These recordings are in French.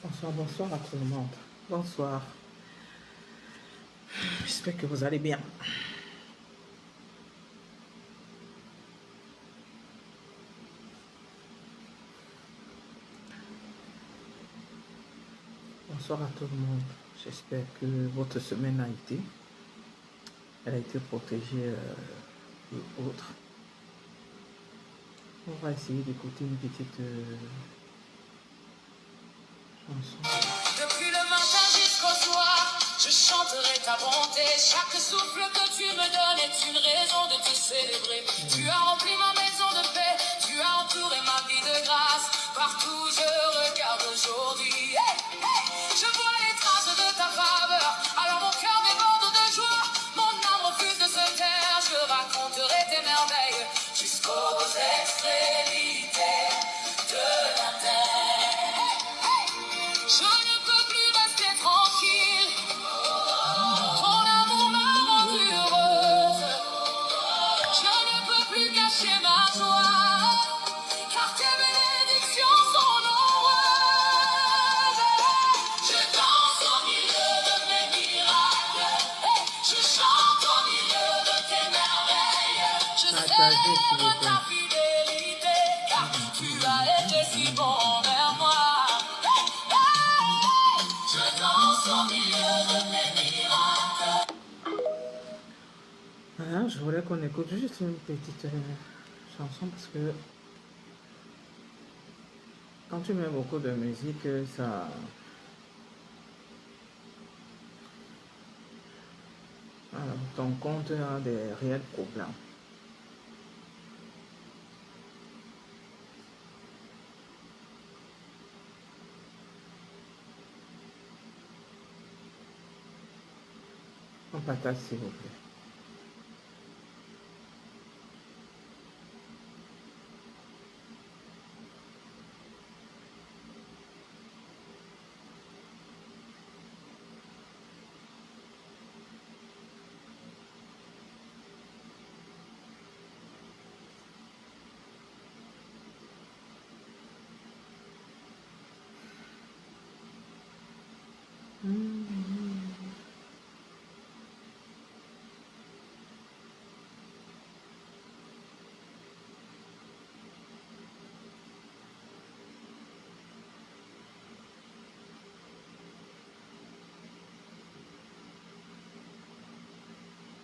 Bonsoir, bonsoir à tout le monde. Bonsoir. J'espère que vous allez bien. Bonsoir à tout le monde. J'espère que votre semaine a été. Elle a été protégée et autres. On va essayer d'écouter une petite chanson. Depuis le matin jusqu'au soir, je chanterai ta bonté. Chaque souffle que tu me donnes est une raison de te célébrer. Tu as rempli ma maison de paix, tu as entouré ma vie de grâce. Partout je regarde aujourd'hui, hey, hey, je vois les traces de ta faveur. Alors mon cœur déborde de joie, mon âme refuse de se taire. Je raconterai tes merveilles jusqu'aux extrémités de la terre. Je ne peux plus rester tranquille. Ton amour m'a rendue heureuse. Je ne peux plus cacher ma joie, car tes bénédictions sont nombreuses. Je danse au milieu de mes miracles. Je chante au milieu de tes merveilles. Je célèbre ta fidélité, car tu as été si bon envers moi. Je danse au milieu de mes miracles. Voilà, je voulais qu'on écoute juste une petite chanson parce que quand tu mets beaucoup de musique, ça... Voilà, ton compte a des réels problèmes. On partage s'il vous plaît.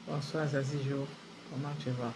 Bonsoir Zazijo, comment tu vas?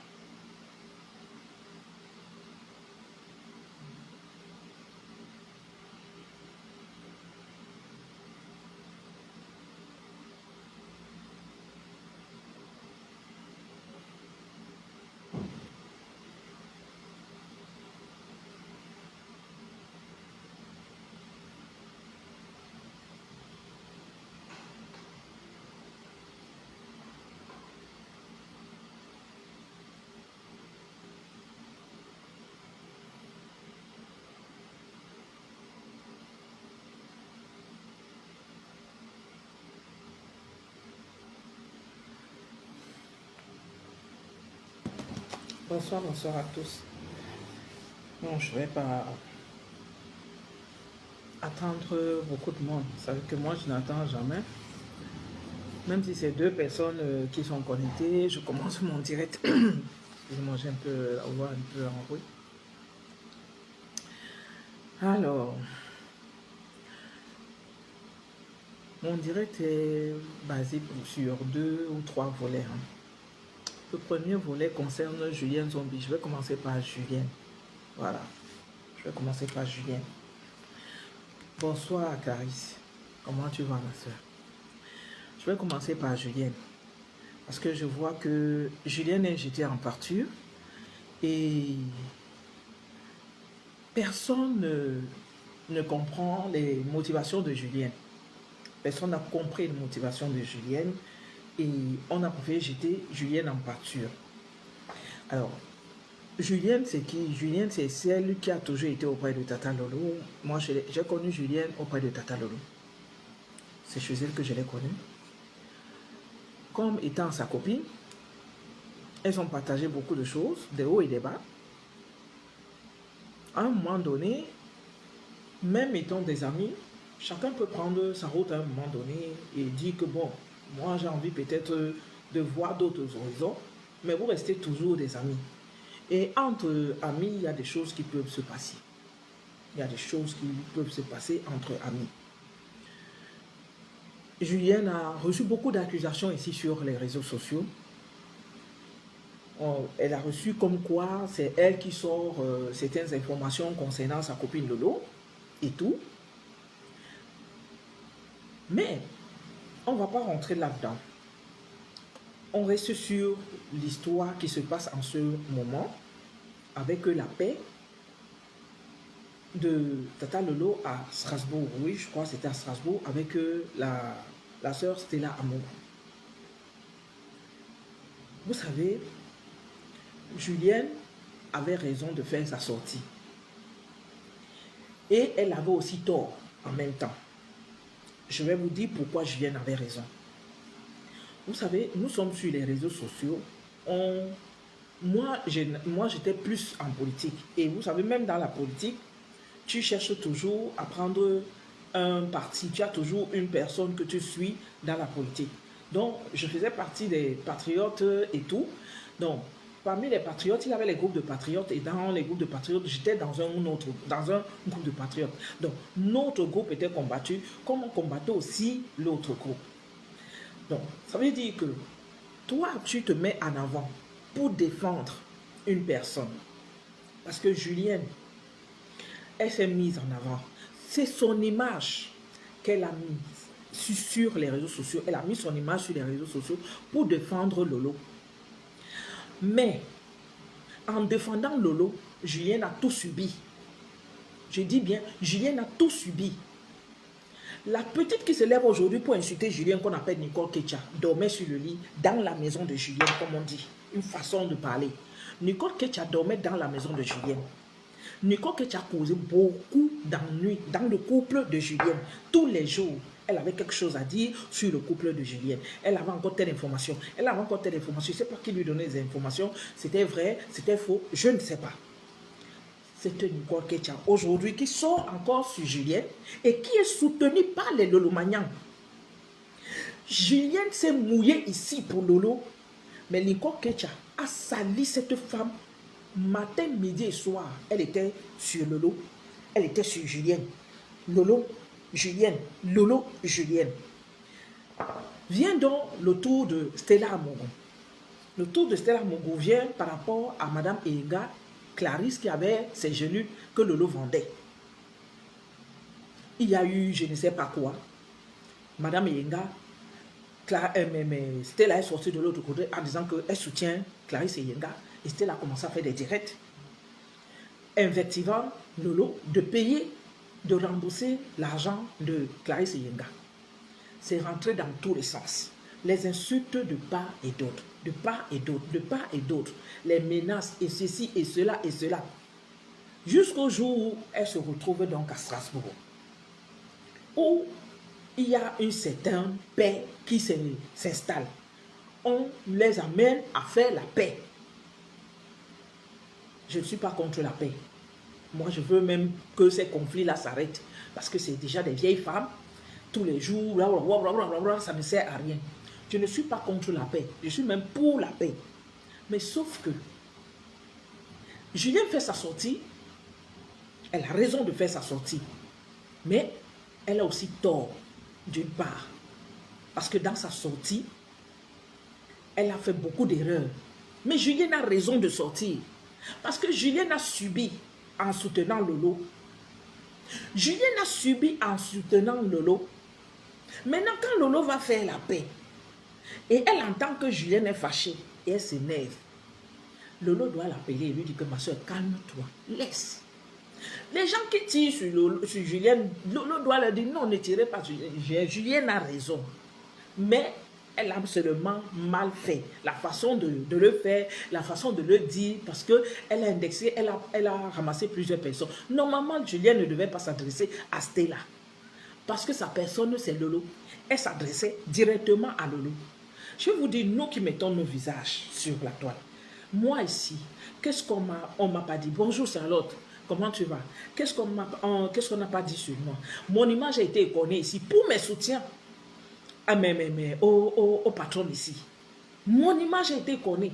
Bonsoir, bonsoir à tous. Non, je ne vais pas attendre beaucoup de monde. Vous savez que moi, je n'attends jamais. Même si c'est deux personnes qui sont connectées, je commence mon direct. Excusez-moi, j'ai un peu la voix un peu en bruit. Alors, mon direct est basé sur 2 ou 3 volets. Le premier volet concerne Julienne Zombie. Je vais commencer par Julienne. Voilà. Je vais commencer par Julienne. Bonsoir Clarisse. Comment tu vas ma soeur? Je vais commencer par Julienne. Parce que je vois que Julienne est jetée en parture. Et personne ne comprend les motivations de Julienne. Personne n'a compris les motivations de Julienne. Et on a préféré jeter Julienne en pâture. Alors, Julienne, c'est qui? Julienne, c'est celle qui a toujours été auprès de Tata Lolo. Moi, j'ai connu Julienne auprès de Tata Lolo. C'est chez elle que je l'ai connue. Comme étant sa copine, elles ont partagé beaucoup de choses, des hauts et des bas. À un moment donné, même étant des amis, chacun peut prendre sa route à un moment donné et dire que bon, moi j'ai envie peut-être de voir d'autres horizons, mais vous restez toujours des amis. Et entre amis, il y a des choses qui peuvent se passer. Il y a des choses qui peuvent se passer entre amis. Julienne a reçu beaucoup d'accusations ici sur les réseaux sociaux. Elle a reçu comme quoi c'est elle qui sort certaines informations concernant sa copine Lolo et tout. Mais on ne va pas rentrer là-dedans. On reste sur l'histoire qui se passe en ce moment avec la paix de Tata Lolo à Strasbourg. Oui, je crois que c'était à Strasbourg avec la sœur Stella Amour. Vous savez, Julienne avait raison de faire sa sortie. Et elle avait aussi tort en même temps. Je vais vous dire pourquoi Julienne avait raison. Vous savez, nous sommes sur les réseaux sociaux. Moi, j'étais plus en politique. Et vous savez, même dans la politique, tu cherches toujours à prendre un parti. Tu as toujours une personne que tu suis dans la politique. Donc, je faisais partie des patriotes et tout. Donc, parmi les patriotes, il y avait les groupes de patriotes. Et dans les groupes de patriotes, j'étais dans un groupe de patriotes. Donc, notre groupe était combattu comme on combattait aussi l'autre groupe. Donc, ça veut dire que toi, tu te mets en avant pour défendre une personne. Parce que Julienne, elle s'est mise en avant. C'est son image qu'elle a mise sur les réseaux sociaux. Elle a mis son image sur les réseaux sociaux pour défendre Lolo. Mais, en défendant Lolo, Julienne a tout subi. Je dis bien, Julienne a tout subi. La petite qui se lève aujourd'hui pour insulter Julienne, qu'on appelle Nicole Ketcha, dormait sur le lit dans la maison de Julienne, comme on dit. Une façon de parler. Nicole Ketcha dormait dans la maison de Julienne. Nicole Ketcha causait beaucoup d'ennuis dans le couple de Julienne. Tous les jours, elle avait quelque chose à dire sur le couple de Julienne. Elle avait encore telle information. Elle avait encore telle information. Je ne sais pas qui lui donnait les informations. C'était vrai, c'était faux. Je ne sais pas. C'est Nicole Ketcha aujourd'hui qui sort encore sur Julienne et qui est soutenue par les Lolomanians. Julienne s'est mouillée ici pour Lolo, mais Nicole Ketcha a sali cette femme matin, midi et soir. Elle était sur Lolo, elle était sur Julienne. Lolo, Julienne, Lolo, Julienne. Vient donc le tour de Stella Amogo. Le tour de Stella Amogo vient par rapport à Madame Enga Clarisse qui avait ses genoux que Lolo vendait. Il y a eu je ne sais pas quoi. Madame Enga, Stella est sortie de l'autre côté en disant qu'elle soutient Clarisse et Yenga. Et Stella a commencé à faire des directs, invectivant Lolo de payer, de rembourser l'argent de Clarisse et Yenga. C'est rentré dans tous les sens. Les insultes de part et d'autre, de part et d'autre, de part et d'autre. Les menaces et ceci et cela et cela. Jusqu'au jour où elle se retrouve donc à Strasbourg. Où il y a une certaine paix qui s'installe. On les amène à faire la paix. Je ne suis pas contre la paix. Moi, je veux même que ces conflits-là s'arrêtent. Parce que c'est déjà des vieilles femmes. Tous les jours, ça ne sert à rien. Je ne suis pas contre la paix. Je suis même pour la paix. Mais sauf que Julienne fait sa sortie. Elle a raison de faire sa sortie. Mais elle a aussi tort d'une part. Parce que dans sa sortie, elle a fait beaucoup d'erreurs. Mais Julienne a raison de sortir. Parce que Julienne a subi en soutenant Lolo. Julienne a subi en soutenant Lolo. Maintenant, quand Lolo va faire la paix, et elle entend que Julienne est fâchée, et elle s'énerve, Lolo doit l'appeler et lui dire que ma soeur, calme-toi, laisse. Les gens qui tirent sur Julienne, Lolo doit leur dire non, ne tirez pas sur Julienne. Julienne a raison. Mais elle a seulement mal fait. La façon de le faire, la façon de le dire, parce qu'elle a indexé, elle a ramassé plusieurs personnes. Normalement, Julienne ne devait pas s'adresser à Stella. Parce que sa personne, c'est Lolo. Elle s'adressait directement à Lolo. Je vais vous dire, nous qui mettons nos visages sur la toile. Moi ici, qu'est-ce qu'on m'a pas dit? Bonjour Charlotte. comment tu vas? Qu'est-ce qu'on n'a pas dit sur moi? Mon image a été écornée ici pour mes soutiens au patron ici. Mon image a été écornée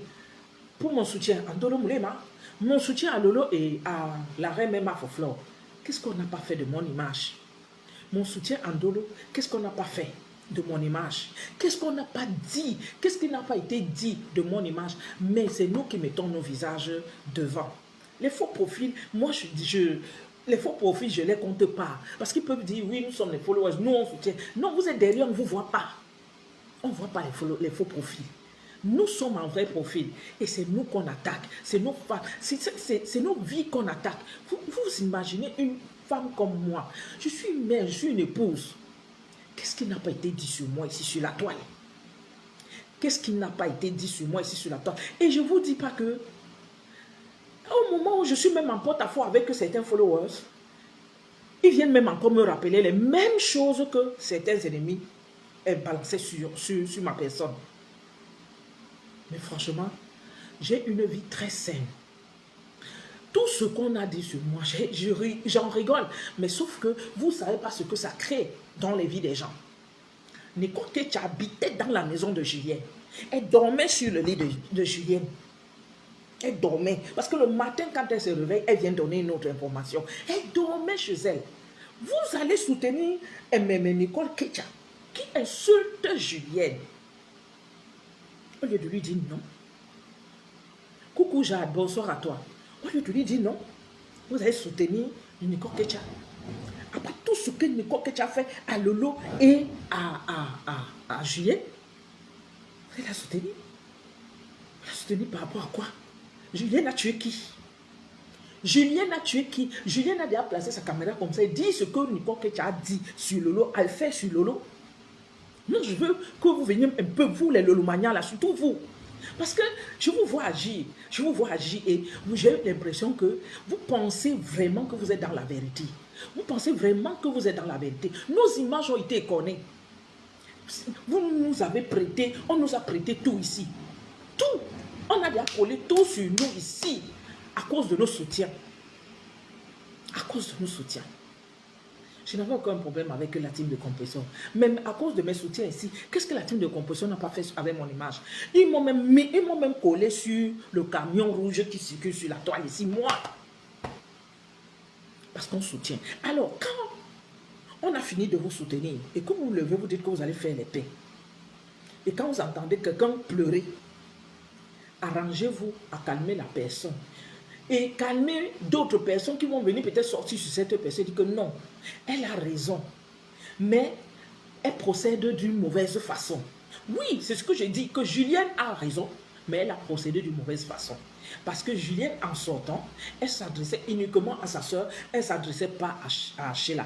pour mon soutien à Ndolo Moulema, mon soutien à Lolo et à la reine Mema Foflore. Qu'est-ce qu'on n'a pas fait de mon image? Mon soutien à Ndolo, qu'est-ce qu'on n'a pas fait de mon image? Qu'est-ce qu'on n'a pas dit? Qu'est-ce qui n'a pas été dit de mon image? Mais c'est nous qui mettons nos visages devant. Les faux profils, moi les faux profils, je ne les compte pas. Parce qu'ils peuvent dire, oui, nous sommes les followers, nous on soutient. Non, vous êtes derrière, on ne vous voit pas. On ne voit pas les faux profils. Nous sommes un vrai profil et c'est nous qu'on attaque. C'est nos femmes, c'est nos vies qu'on attaque. Vous imaginez une femme comme moi. Je suis une mère, je suis une épouse. Qu'est-ce qui n'a pas été dit sur moi ici sur la toile? Qu'est-ce qui n'a pas été dit sur moi ici sur la toile? Et je ne vous dis pas que au moment où je suis même en porte-à-faux avec certains followers, ils viennent même encore me rappeler les mêmes choses que certains ennemis balançaient sur ma personne. Mais franchement, j'ai une vie très saine. Tout ce qu'on a dit sur moi, j'en rigole. Mais sauf que vous ne savez pas ce que ça crée dans les vies des gens. Nicole Ketcha habitait dans la maison de Julienne. Elle dormait sur le lit de Julienne. Elle dormait. Parce que le matin, quand elle se réveille, elle vient donner une autre information. Elle dormait chez elle. Vous allez soutenir Nicole Ketcha qui insulte Julienne. Au lieu de lui dire non. Coucou Jade, bonsoir à toi. Au lieu de lui dire non, vous allez soutenir Nicole Ketcha. Après tout ce que Nicole Ketcha fait à Lolo et à Julienne, vous allez la soutenir. Vous la soutenir par rapport à quoi? Julienne a tué qui? Julienne a tué qui? Julienne a déjà placé sa caméra comme ça et dit ce que Nicole Ketcha a dit sur Lolo, elle fait sur Lolo. Non, je veux que vous veniez un peu, vous les Lolomaniens là, surtout vous. Parce que je vous vois agir et j'ai l'impression que vous pensez vraiment que vous êtes dans la vérité. Vous pensez vraiment que vous êtes dans la vérité. Nos images ont été écornées. Vous nous avez prêté, on nous a prêté tout ici. Tout. On a déjà collé tout sur nous ici à cause de nos soutiens. À cause de nos soutiens. Je n'avais aucun problème avec la team de compression. Même à cause de mes soutiens ici, qu'est-ce que la team de compression n'a pas fait avec mon image? Ils m'ont même collé sur le camion rouge qui circule sur la toile ici, moi. Parce qu'on soutient. Alors, quand on a fini de vous soutenir et que vous vous levez, vous dites que vous allez faire les paix. Et quand vous entendez quelqu'un pleurer, arrangez-vous à calmer la personne. Et calmer d'autres personnes qui vont venir peut-être sortir sur cette personne et dire que non, elle a raison, mais elle procède d'une mauvaise façon. Oui, c'est ce que j'ai dit, que Julienne a raison, mais elle a procédé d'une mauvaise façon. Parce que Julienne, en sortant, elle s'adressait uniquement à sa soeur, elle ne s'adressait pas à Sheila.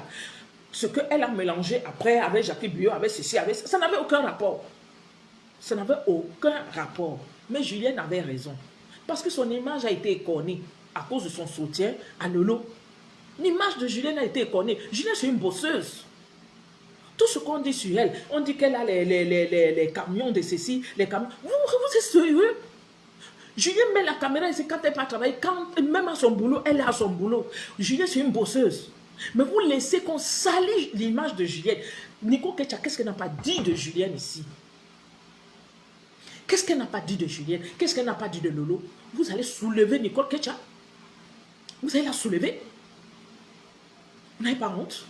Ce qu'elle a mélangé après avec Jackie Bio, avec ceci, avec ça, ça n'avait aucun rapport. Ça n'avait aucun rapport. Mais Julienne avait raison. Parce que son image a été écornée à cause de son soutien à Lolo. L'image de Julienne a été écornée. Julienne, c'est une bosseuse. Tout ce qu'on dit sur elle, on dit qu'elle a les camions de ceci, les camions. Vous êtes sérieux? Julienne met la caméra ici quand elle part travailler, même à son boulot, elle est à son boulot. Julienne, c'est une bosseuse. Mais vous laissez qu'on salit l'image de Julienne. Nicole Ketcha, qu'est-ce qu'elle n'a pas dit de Julienne ici? Qu'est-ce qu'elle n'a pas dit de Julienne? Qu'est-ce qu'elle n'a pas dit de Lolo? Vous allez soulever Nicole Ketcha? Vous allez la soulever? Vous n'avez pas honte?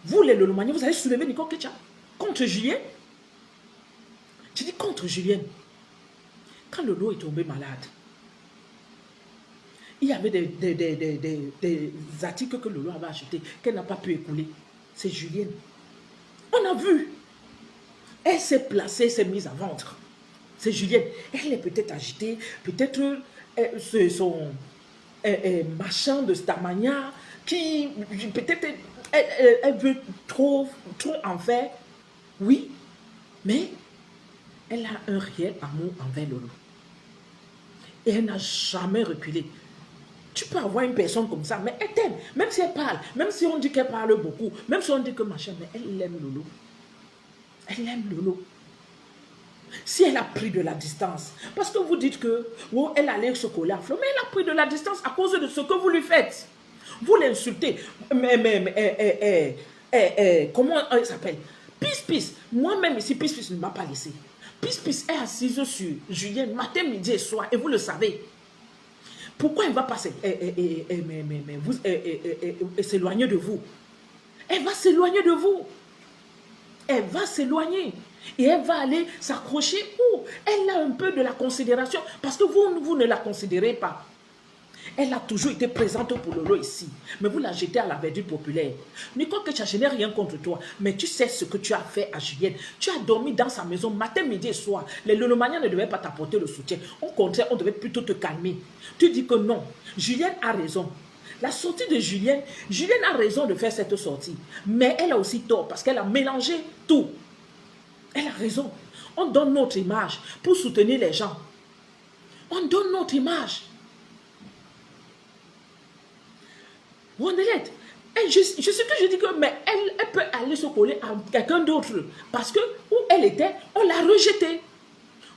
Vous, les Lolomaniens, vous allez soulever Nicole Ketcha? Contre Julienne? Je dis contre Julienne. Quand Lolo est tombé malade, il y avait des articles que Lolo avait achetés qu'elle n'a pas pu écouler. C'est Julienne. On a vu. Elle s'est placée, s'est mise à vendre. C'est Julienne. Elle est peut-être agitée, peut-être son machin de Starmania qui, peut-être, elle veut trop en faire. Oui, mais elle a un réel amour envers Lolo. Et elle n'a jamais reculé. Tu peux avoir une personne comme ça, mais elle t'aime. Même si elle parle, même si on dit qu'elle parle beaucoup, même si on dit que machin, mais elle aime Lolo. Elle aime Lolo. Si elle a pris de la distance, parce que vous dites que oh, elle allait se coller à Flo, mais elle a pris de la distance à cause de ce que vous lui faites. Vous l'insultez. Comment elle s'appelle? Pis. Moi-même ici, Pis ne m'a pas laissé. Pis est assise sur Julienne matin, midi et soir, et vous le savez. Pourquoi elle va pas s'éloigner de vous? Elle va s'éloigner de vous. Elle va s'éloigner. Et elle va aller s'accrocher où elle a un peu de la considération. Parce que vous ne la considérez pas. Elle a toujours été présente pour Lolo ici. Mais vous la jetez à la verdure populaire. Nicole, que je n'ai rien contre toi. Mais tu sais ce que tu as fait à Julienne. Tu as dormi dans sa maison matin, midi et soir. Les Lolomaniens ne devaient pas t'apporter le soutien. Au contraire, on devait plutôt te calmer. Tu dis que non. Julienne a raison. La sortie de Julienne a raison de faire cette sortie. Mais elle a aussi tort parce qu'elle a mélangé tout. Elle a raison. On donne notre image pour soutenir les gens. On donne notre image. Honnête. Je sais que je dis que mais elle peut aller se coller à quelqu'un d'autre. Parce que où elle était, on l'a rejetée.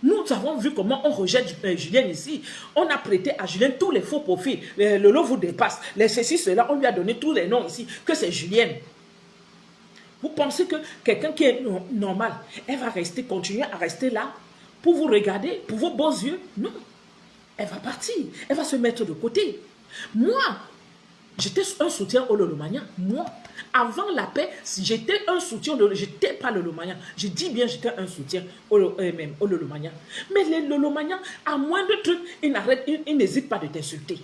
Nous avons vu comment on rejette Julienne ici. On a prêté à Julienne tous les faux profils. Le lot vous dépasse. Les ceci, cela, on lui a donné tous les noms ici. Que c'est Julienne. Vous pensez que quelqu'un qui est normal, elle va continuer à rester là pour vous regarder, pour vos beaux yeux? Non. Elle va partir. Elle va se mettre de côté. Moi, j'étais un soutien au Lolomania. Moi, avant la paix, si j'étais un soutien, je n'étais pas le Lolomania. Je dis bien j'étais un soutien au Lolomania. Mais les Lolomaniens, à moins de trucs, ils n'hésitent pas de t'insulter.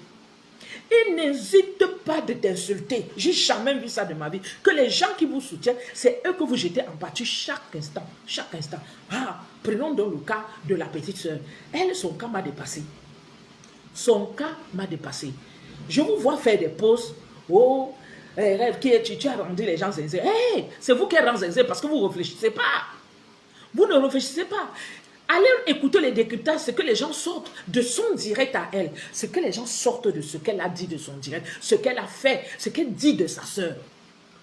Ils n'hésitent pas de t'insulter. J'ai jamais vu ça de ma vie. Que les gens qui vous soutiennent, c'est eux que vous jetez en pâture chaque instant. Chaque instant. Ah, prenons donc le cas de la petite soeur. Elle, son cas m'a dépassé. Son cas m'a dépassé. Je vous vois faire des pauses. Oh, rêve, tu as rendu les gens zinzin. Hey, c'est vous qui rendez zinzin parce que vous ne réfléchissez pas. Vous ne réfléchissez pas. Allez écouter les décryptages, ce que les gens sortent de son direct à elle. Ce que les gens sortent de ce qu'elle a dit de son direct. Ce qu'elle a fait, ce qu'elle dit de sa soeur.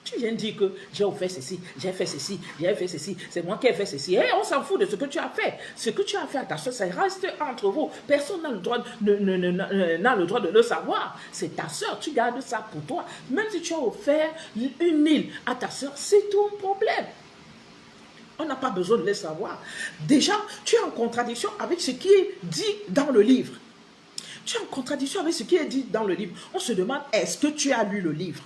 Tu viens dire que j'ai fait ceci, j'ai fait ceci, j'ai fait ceci, c'est moi qui ai fait ceci. Hey, on s'en fout de ce que tu as fait. Ce que tu as fait à ta soeur, ça reste entre vous. Personne n'a le droit, n'a le droit de le savoir. C'est ta soeur, tu gardes ça pour toi. Même si tu as offert une île à ta soeur, c'est ton problème. On n'a pas besoin de le savoir. Déjà, tu es en contradiction avec ce qui est dit dans le livre. Tu es en contradiction avec ce qui est dit dans le livre. On se demande, est-ce que tu as lu le livre?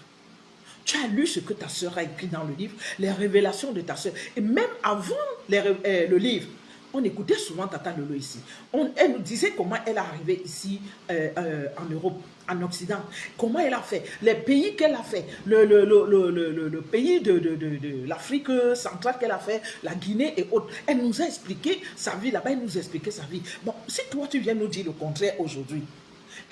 Tu as lu ce que ta soeur a écrit dans le livre, les révélations de ta soeur. Et même avant le livre, on écoutait souvent Tata Lolo ici. Elle nous disait comment elle est arrivée ici en Europe, en Occident. Comment elle a fait, les pays qu'elle a fait, le pays de l'Afrique centrale qu'elle a fait, la Guinée et autres. Elle nous a expliqué sa vie là-bas, elle nous a expliqué sa vie. Bon, si toi tu viens nous dire le contraire aujourd'hui,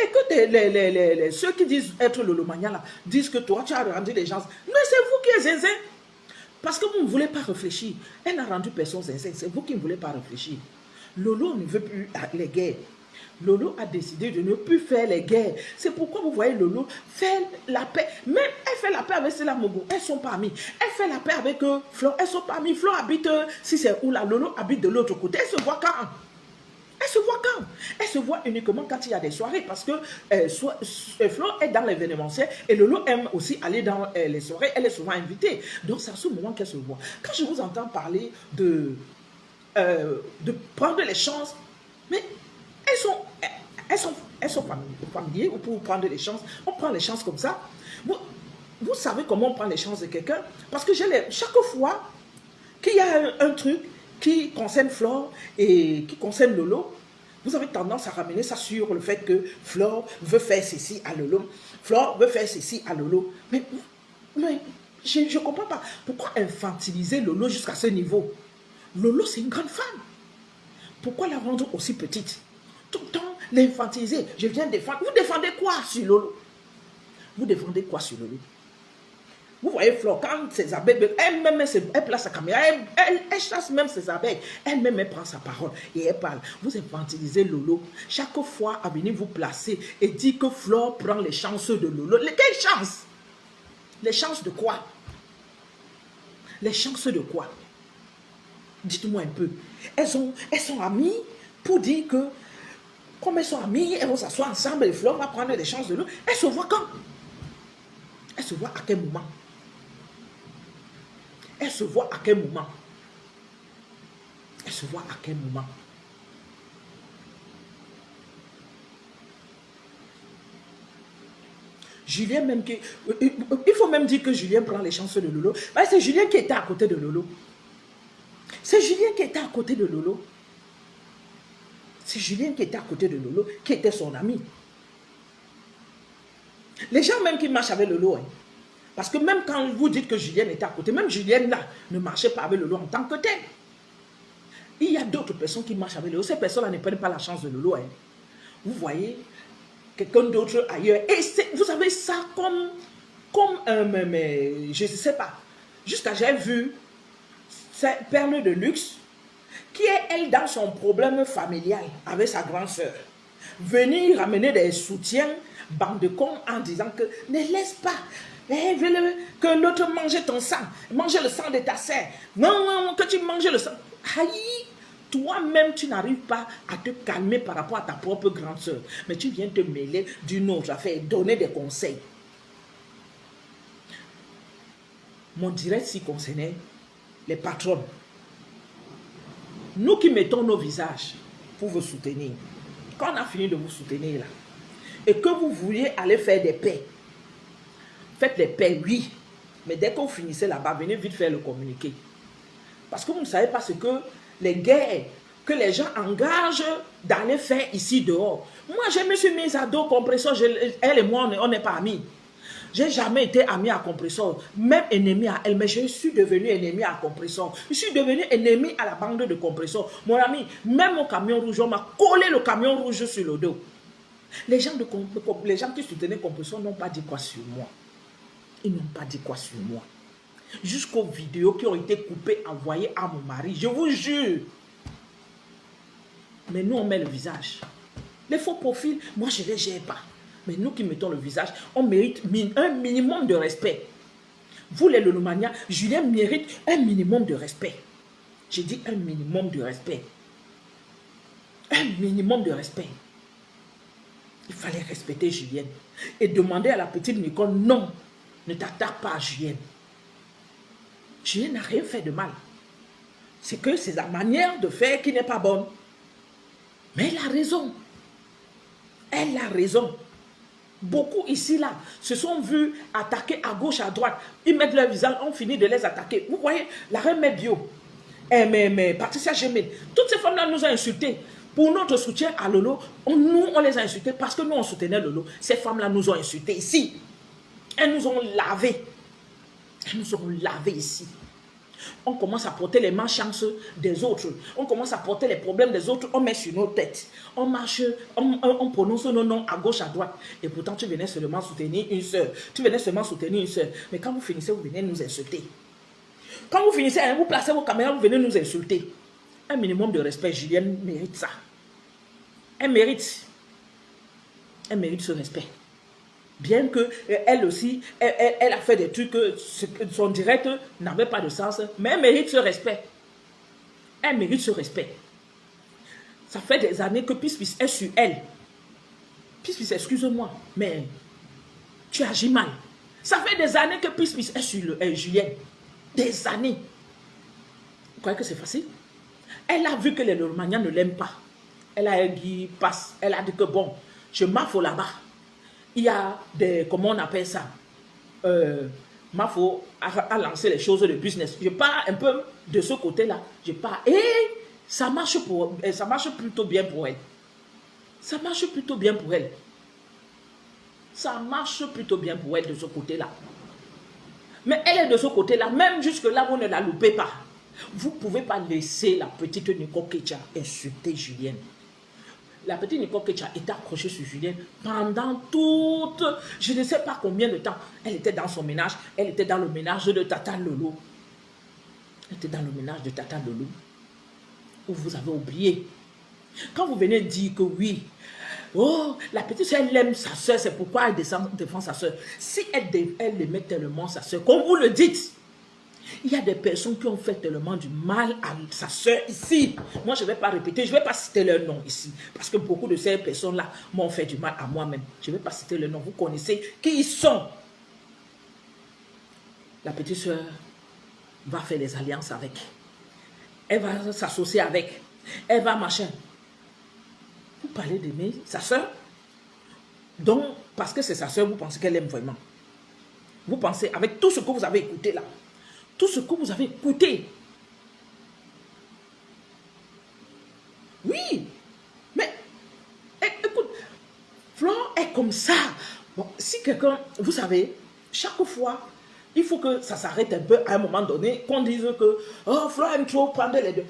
et que ceux qui disent être le Lomania là, disent que toi tu as rendu les gens, mais c'est vous qui êtes zinzin. Parce que vous ne voulez pas réfléchir. Elle n'a rendu personne zinzin. C'est vous qui ne voulez pas réfléchir. Lolo ne veut plus les guerres. Lolo a décidé de ne plus faire les guerres. C'est pourquoi vous voyez Lolo faire la paix. Même elle fait la paix avec Sela Mogo. Elles sont pas amies. Elle fait la paix avec Flore. Elles sont pas amies. Flore habite, si c'est où là, Lolo habite de l'autre côté. Elle se voit quand? Elle se voit quand? Elle se voit uniquement quand il y a des soirées parce que Flore est dans l'événementiel et Lolo aime aussi aller dans les soirées. Elle est souvent invitée. Donc c'est à ce moment qu'elle se voit. Quand je vous entends parler de prendre les chances, mais elles sont familières pour prendre les chances. On prend les chances comme ça. Vous savez comment on prend les chances de quelqu'un? Parce que chaque fois qu'il y a un truc qui concerne Flore et qui concerne Lolo, vous avez tendance à ramener ça sur le fait que Flore veut faire ceci à Lolo. Flore veut faire ceci à Lolo. Mais je ne comprends pas. Pourquoi infantiliser Lolo jusqu'à ce niveau? Lolo, c'est une grande femme. Pourquoi la rendre aussi petite? Tout le temps, l'infantiliser. Je viens défendre. Vous défendez quoi sur Lolo? Vous défendez quoi sur Lolo? Vous voyez Flore, quand ses abeilles, elle-même, elle place sa caméra, elle chasse même ses abeilles. Elle-même, elle prend sa parole et elle parle. Vous infantilisez Lolo. Chaque fois, à venir vous placer et dire que Flore prend les chances de Lolo. Quelles chances? Les chances de quoi? Les chances de quoi? Dites-moi un peu. Elles sont amies pour dire que, comme elles sont amies, elles vont s'asseoir ensemble, les fleurs vont prendre des chances de l'eau. Elles se voient quand? Elles se voient à quel moment? Elles se voient à quel moment? Elles se voient à quel moment? Julien même qui... Il faut même dire que Julien prend les chances de Lolo. C'est Julien qui était à côté de Lolo. C'est Julien qui était à côté de Lolo. C'est Julien qui était à côté de Lolo, qui était son ami. Les gens même qui marchent avec Lolo, hein, parce que même quand vous dites que Julien était à côté, même Julien là ne marchait pas avec Lolo en tant que tel. Il y a d'autres personnes qui marchent avec Lolo. Ces personnes-là ne prennent pas la chance de Lolo. Hein. Vous voyez quelqu'un d'autre ailleurs. Et vous avez ça comme je ne sais pas. Jusqu'à j'ai vu cette perle de luxe qui est, elle, dans son problème familial avec sa grande sœur. Venir ramener des soutiens, bande de cons, en disant que ne laisse pas que l'autre mange ton sang, mange le sang de ta sœur. Non, que tu manges le sang. Aïe! Toi-même, tu n'arrives pas à te calmer par rapport à ta propre grande sœur. Mais tu viens te mêler d'une autre affaire, donner des conseils. Mon direct s'y concernait les patronnes. Nous qui mettons nos visages pour vous soutenir, quand on a fini de vous soutenir là, et que vous vouliez aller faire des paix, faites les paix, oui. Mais dès qu'on finissait là-bas, venez vite faire le communiqué. Parce que vous ne savez pas ce que les guerres que les gens engagent d'aller faire ici dehors. Moi, je me suis mise à dos Compressor. Elle et moi, on n'est pas amis. Je n'ai jamais été amie à Compressor, même ennemie à elle, mais je suis devenue ennemie à Compressor. Je suis devenue ennemie à la bande de Compressor. Mon ami, même au camion rouge, on m'a collé le camion rouge sur le dos. Les gens qui soutenaient Compressor n'ont pas dit quoi sur moi. Ils n'ont pas dit quoi sur moi. Jusqu'aux vidéos qui ont été coupées, envoyées à mon mari. Je vous jure. Mais nous, on met le visage. Les faux profils, moi, je ne les gère pas. Mais nous qui mettons le visage, on mérite un minimum de respect. Vous, les Lolomania, Julien mérite un minimum de respect. J'ai dit un minimum de respect. Un minimum de respect. Il fallait respecter Julien. Et demander à la petite Nicole, non, ne t'attaque pas à Julien. Julien n'a rien fait de mal. C'est que c'est la manière de faire qui n'est pas bonne. Mais elle a raison. Elle a raison. Beaucoup ici, là, se sont vus attaquer à gauche, à droite. Ils mettent leur visage, on finit de les attaquer. Vous voyez, la reine Bio, mais Patricia Gemel, toutes ces femmes-là nous ont insultés. Pour notre soutien à Lolo, nous, on les a insultés parce que nous, on soutenait Lolo. Ces femmes-là nous ont insultés ici. Elles nous ont lavés. Elles nous ont lavés ici. On commence à porter les malchances des autres. On commence à porter les problèmes des autres. On met sur nos têtes. On marche, on prononce nos noms à gauche, à droite. Et pourtant, tu venais seulement soutenir une soeur. Tu venais seulement soutenir une soeur. Mais quand vous finissez, vous venez nous insulter. Quand vous finissez, vous placez vos caméras, vous venez nous insulter. Un minimum de respect. Julienne mérite ça. Elle mérite ce respect. Bien qu'elle aussi, elle a fait des trucs que son direct n'avait pas de sens, mais elle mérite ce respect. Elle mérite ce respect. Ça fait des années que Pis est sur elle. Pis, excuse-moi, mais tu agis mal. Ça fait des années que Pis est sur Julien. Des années. Vous croyez que c'est facile? Elle a vu que les Lolomaniens ne l'aiment pas. Elle a dit, passe. Elle a dit que bon, je m'affole là-bas. Il y a des, comment on appelle ça, Mafo a lancé les choses de business. Je pars un peu de ce côté-là. Je pars et ça marche plutôt bien pour elle. Ça marche plutôt bien pour elle. Ça marche plutôt bien pour elle de ce côté-là. Mais elle est de ce côté-là. Même jusque-là, vous ne la loupez pas. Vous ne pouvez pas laisser la petite Nicole Ketcha insulter Julienne. La petite Nicole Ketcha était accrochée sur Julien pendant toute, je ne sais pas combien de temps. Elle était dans son ménage, elle était dans le ménage de Tata Lolo. Elle était dans le ménage de Tata Lolo. Où vous avez oublié. Quand vous venez dire que oui, oh, la petite soeur, elle aime sa soeur, c'est pourquoi elle défend sa soeur. Si elle aimait tellement sa soeur, comme vous le dites, Il y a des personnes qui ont fait tellement du mal à sa soeur ici. Moi, je ne vais pas répéter, je ne vais pas citer leur nom ici. Parce que beaucoup de ces personnes-là m'ont fait du mal à moi-même. Je ne vais pas citer leur nom. Vous connaissez qui ils sont. La petite soeur va faire des alliances avec. Elle va s'associer avec. Elle va machin. Vous parlez d'aimer sa soeur. Donc, parce que c'est sa soeur, vous pensez qu'elle aime vraiment. Vous pensez, avec tout ce que vous avez écouté là, tout ce que vous avez écouté. Oui, mais écoute, Flore est comme ça. Bon, si quelqu'un, vous savez, chaque fois, il faut que ça s'arrête un peu à un moment donné, qu'on dise que oh, Flore aime trop prendre les deux.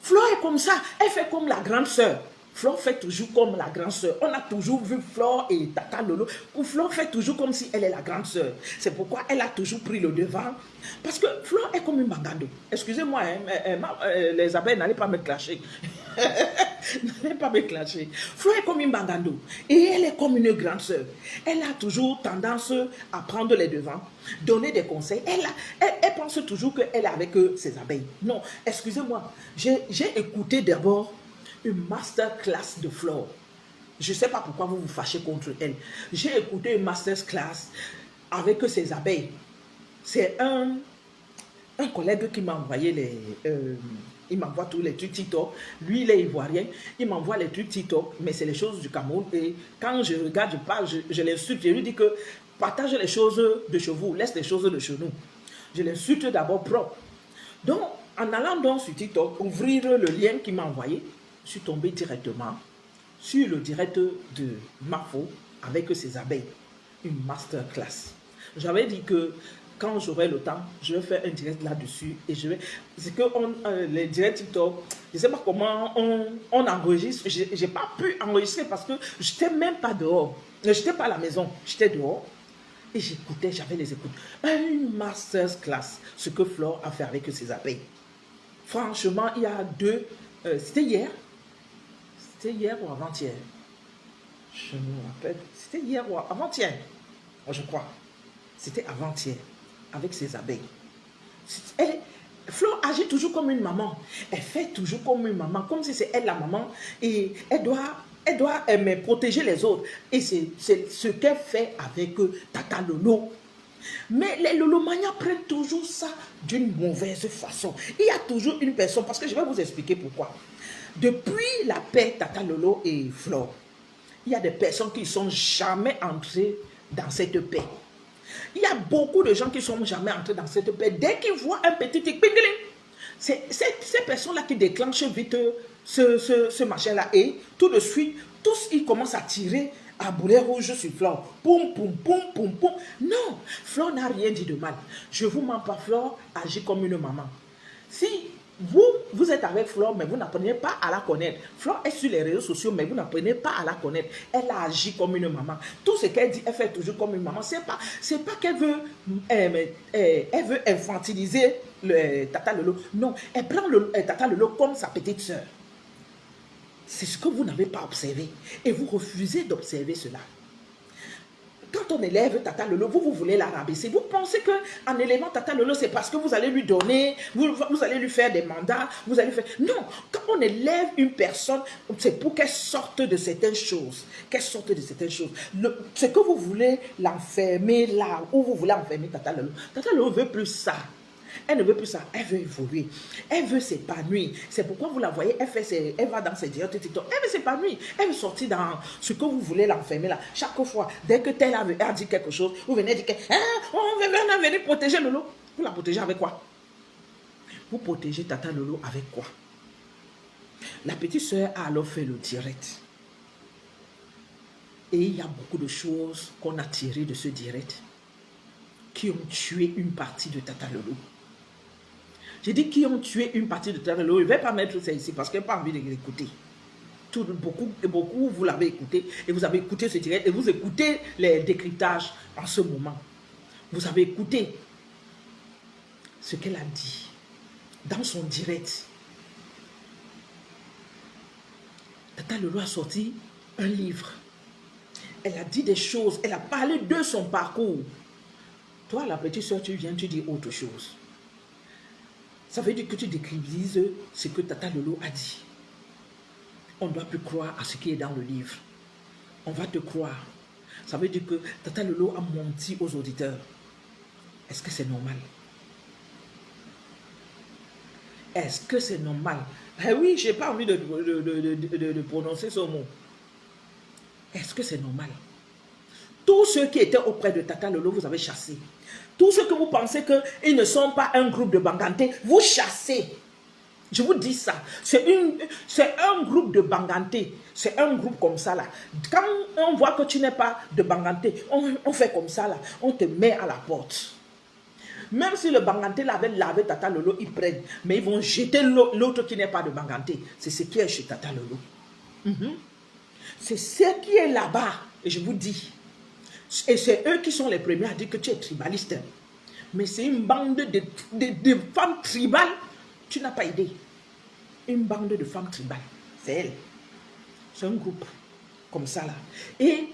Flore est comme ça, elle fait comme la grande sœur. Flore fait toujours comme la grande sœur. On a toujours vu Flore et Tata Lolo. Flore fait toujours comme si elle est la grande sœur. C'est pourquoi elle a toujours pris le devant. Parce que Flore est comme une bangando. Excusez-moi, les abeilles, n'allez pas me clasher. N'allez pas me clasher. Flore est comme une bangando. Et elle est comme une grande sœur. Elle a toujours tendance à prendre les devants, donner des conseils. Elle pense toujours qu'elle est avec ses abeilles. Non, excusez-moi. J'ai écouté d'abord une masterclass de Flore. Je ne sais pas pourquoi vous vous fâchez contre elle. J'ai écouté une masterclass avec ses abeilles. C'est un collègue qui m'a envoyé il m'envoie tous les trucs TikTok. Lui, il est ivoirien. Il m'envoie les trucs TikTok, mais c'est les choses du Cameroun. Et quand je regarde, je parle, je l'insulte. Je lui dis que partage les choses de chez vous, laisse les choses de chez nous. Je l'insulte d'abord propre. Donc, en allant donc sur TikTok, ouvrir le lien qu'il m'a envoyé, je suis tombé directement sur le direct de Mafo avec ses abeilles. Une masterclass. J'avais dit que quand j'aurai le temps, je vais faire un direct là-dessus. Et je vais. C'est que les directs TikTok, je ne sais pas comment on enregistre. Je n'ai pas pu enregistrer parce que je n'étais même pas dehors. Je n'étais pas à la maison, j'étais dehors. Et j'écoutais, j'avais les écoutes. Une masterclass, ce que Flore a fait avec ses abeilles. Franchement, il y a deux. C'était hier. C'était hier ou avant-hier? Je me rappelle. C'était hier ou avant-hier, je crois. C'était avant-hier, avec ses abeilles. Flore agit toujours comme une maman. Elle fait toujours comme une maman, comme si c'est elle la maman. Et elle doit protéger les autres. Et c'est ce qu'elle fait avec Tata Lolo. Mais les Lolomanias prennent toujours ça d'une mauvaise façon. Il y a toujours une personne, parce que je vais vous expliquer pourquoi. Depuis la paix Tata Lolo et Flore, il y a des personnes qui ne sont jamais entrées dans cette paix. Il y a beaucoup de gens qui ne sont jamais entrés dans cette paix. Dès qu'ils voient un petit tic, c'est ces personnes-là qui déclenchent vite ce machin-là. Et tout de suite, tous ils commencent à tirer à boulet rouge sur Flore. Poum, poum, poum, poum, poum. Non, Flore n'a rien dit de mal. Je ne vous mens pas, Flore agit comme une maman. Si vous êtes avec Flore, mais vous n'apprenez pas à la connaître. Flore est sur les réseaux sociaux, mais vous n'apprenez pas à la connaître. Elle agit comme une maman. Tout ce qu'elle dit, elle fait toujours comme une maman. C'est pas qu'elle veut, elle veut infantiliser Tata Lolo. Non, elle prend Tata Lolo comme sa petite soeur. C'est ce que vous n'avez pas observé. Et vous refusez d'observer cela. Quand on élève Tata Lolo, vous voulez la rabaisser. Vous pensez qu'en élevant Tata Lolo, c'est parce que vous allez lui donner, vous allez lui faire des mandats, vous allez faire... Non, quand on élève une personne, c'est pour qu'elle sorte de certaines choses. Qu'elle sorte de certaines choses. C'est que vous voulez l'enfermer là, où vous voulez enfermer Tata Lolo. Tata Lolo ne veut plus ça. Elle ne veut plus ça, elle veut évoluer, elle veut s'épanouir. C'est pourquoi vous la voyez, elle va dans ses directs TikTok, elle veut s'épanouir, elle veut sortir dans ce que vous voulez l'enfermer là. Chaque fois, dès que tel a dit quelque chose, vous venez dire on va venir protéger Lolo. Vous la protégez avec quoi? Vous protégez Tata Lolo avec quoi? La petite soeur a alors fait le direct. Et il y a beaucoup de choses qu'on a tirées de ce direct qui ont tué une partie de Tata Lolo. J'ai dit qui ont tué une partie de Tata Lolo. Je ne vais pas mettre ça ici parce qu'elle n'a pas envie de l'écouter. Beaucoup, vous l'avez écouté et vous avez écouté ce direct et vous écoutez les décryptages en ce moment. Vous avez écouté ce qu'elle a dit dans son direct. Tata Lolo a sorti un livre. Elle a dit des choses. Elle a parlé de son parcours. Toi, la petite soeur, tu viens, tu dis autre chose. Ça veut dire que tu décrivises ce que Tata Lolo a dit. On ne doit plus croire à ce qui est dans le livre. On va te croire. Ça veut dire que Tata Lolo a menti aux auditeurs. Est-ce que c'est normal? Est-ce que c'est normal? Eh oui, je n'ai pas envie de prononcer ce mot. Est-ce que c'est normal? Tous ceux qui étaient auprès de Tata Lolo, vous avez chassé. Tous ceux que vous pensez qu'ils ne sont pas un groupe de Banganté, vous chassez. Je vous dis ça. C'est un groupe de Banganté. C'est un groupe comme ça là. Quand on voit que tu n'es pas de Banganté, on fait comme ça là. On te met à la porte. Même si le Banganté l'avait lavé Tata Lolo, ils prennent. Mais ils vont jeter l'autre qui n'est pas de Banganté. C'est ce qui est chez Tata Lolo. C'est ce qui est là-bas. Et je vous dis. Et c'est eux qui sont les premiers à dire que tu es tribaliste. Mais c'est une bande de femmes tribales. Tu n'as pas idée. Une bande de femmes tribales. C'est elle. C'est un groupe. Comme ça là. Et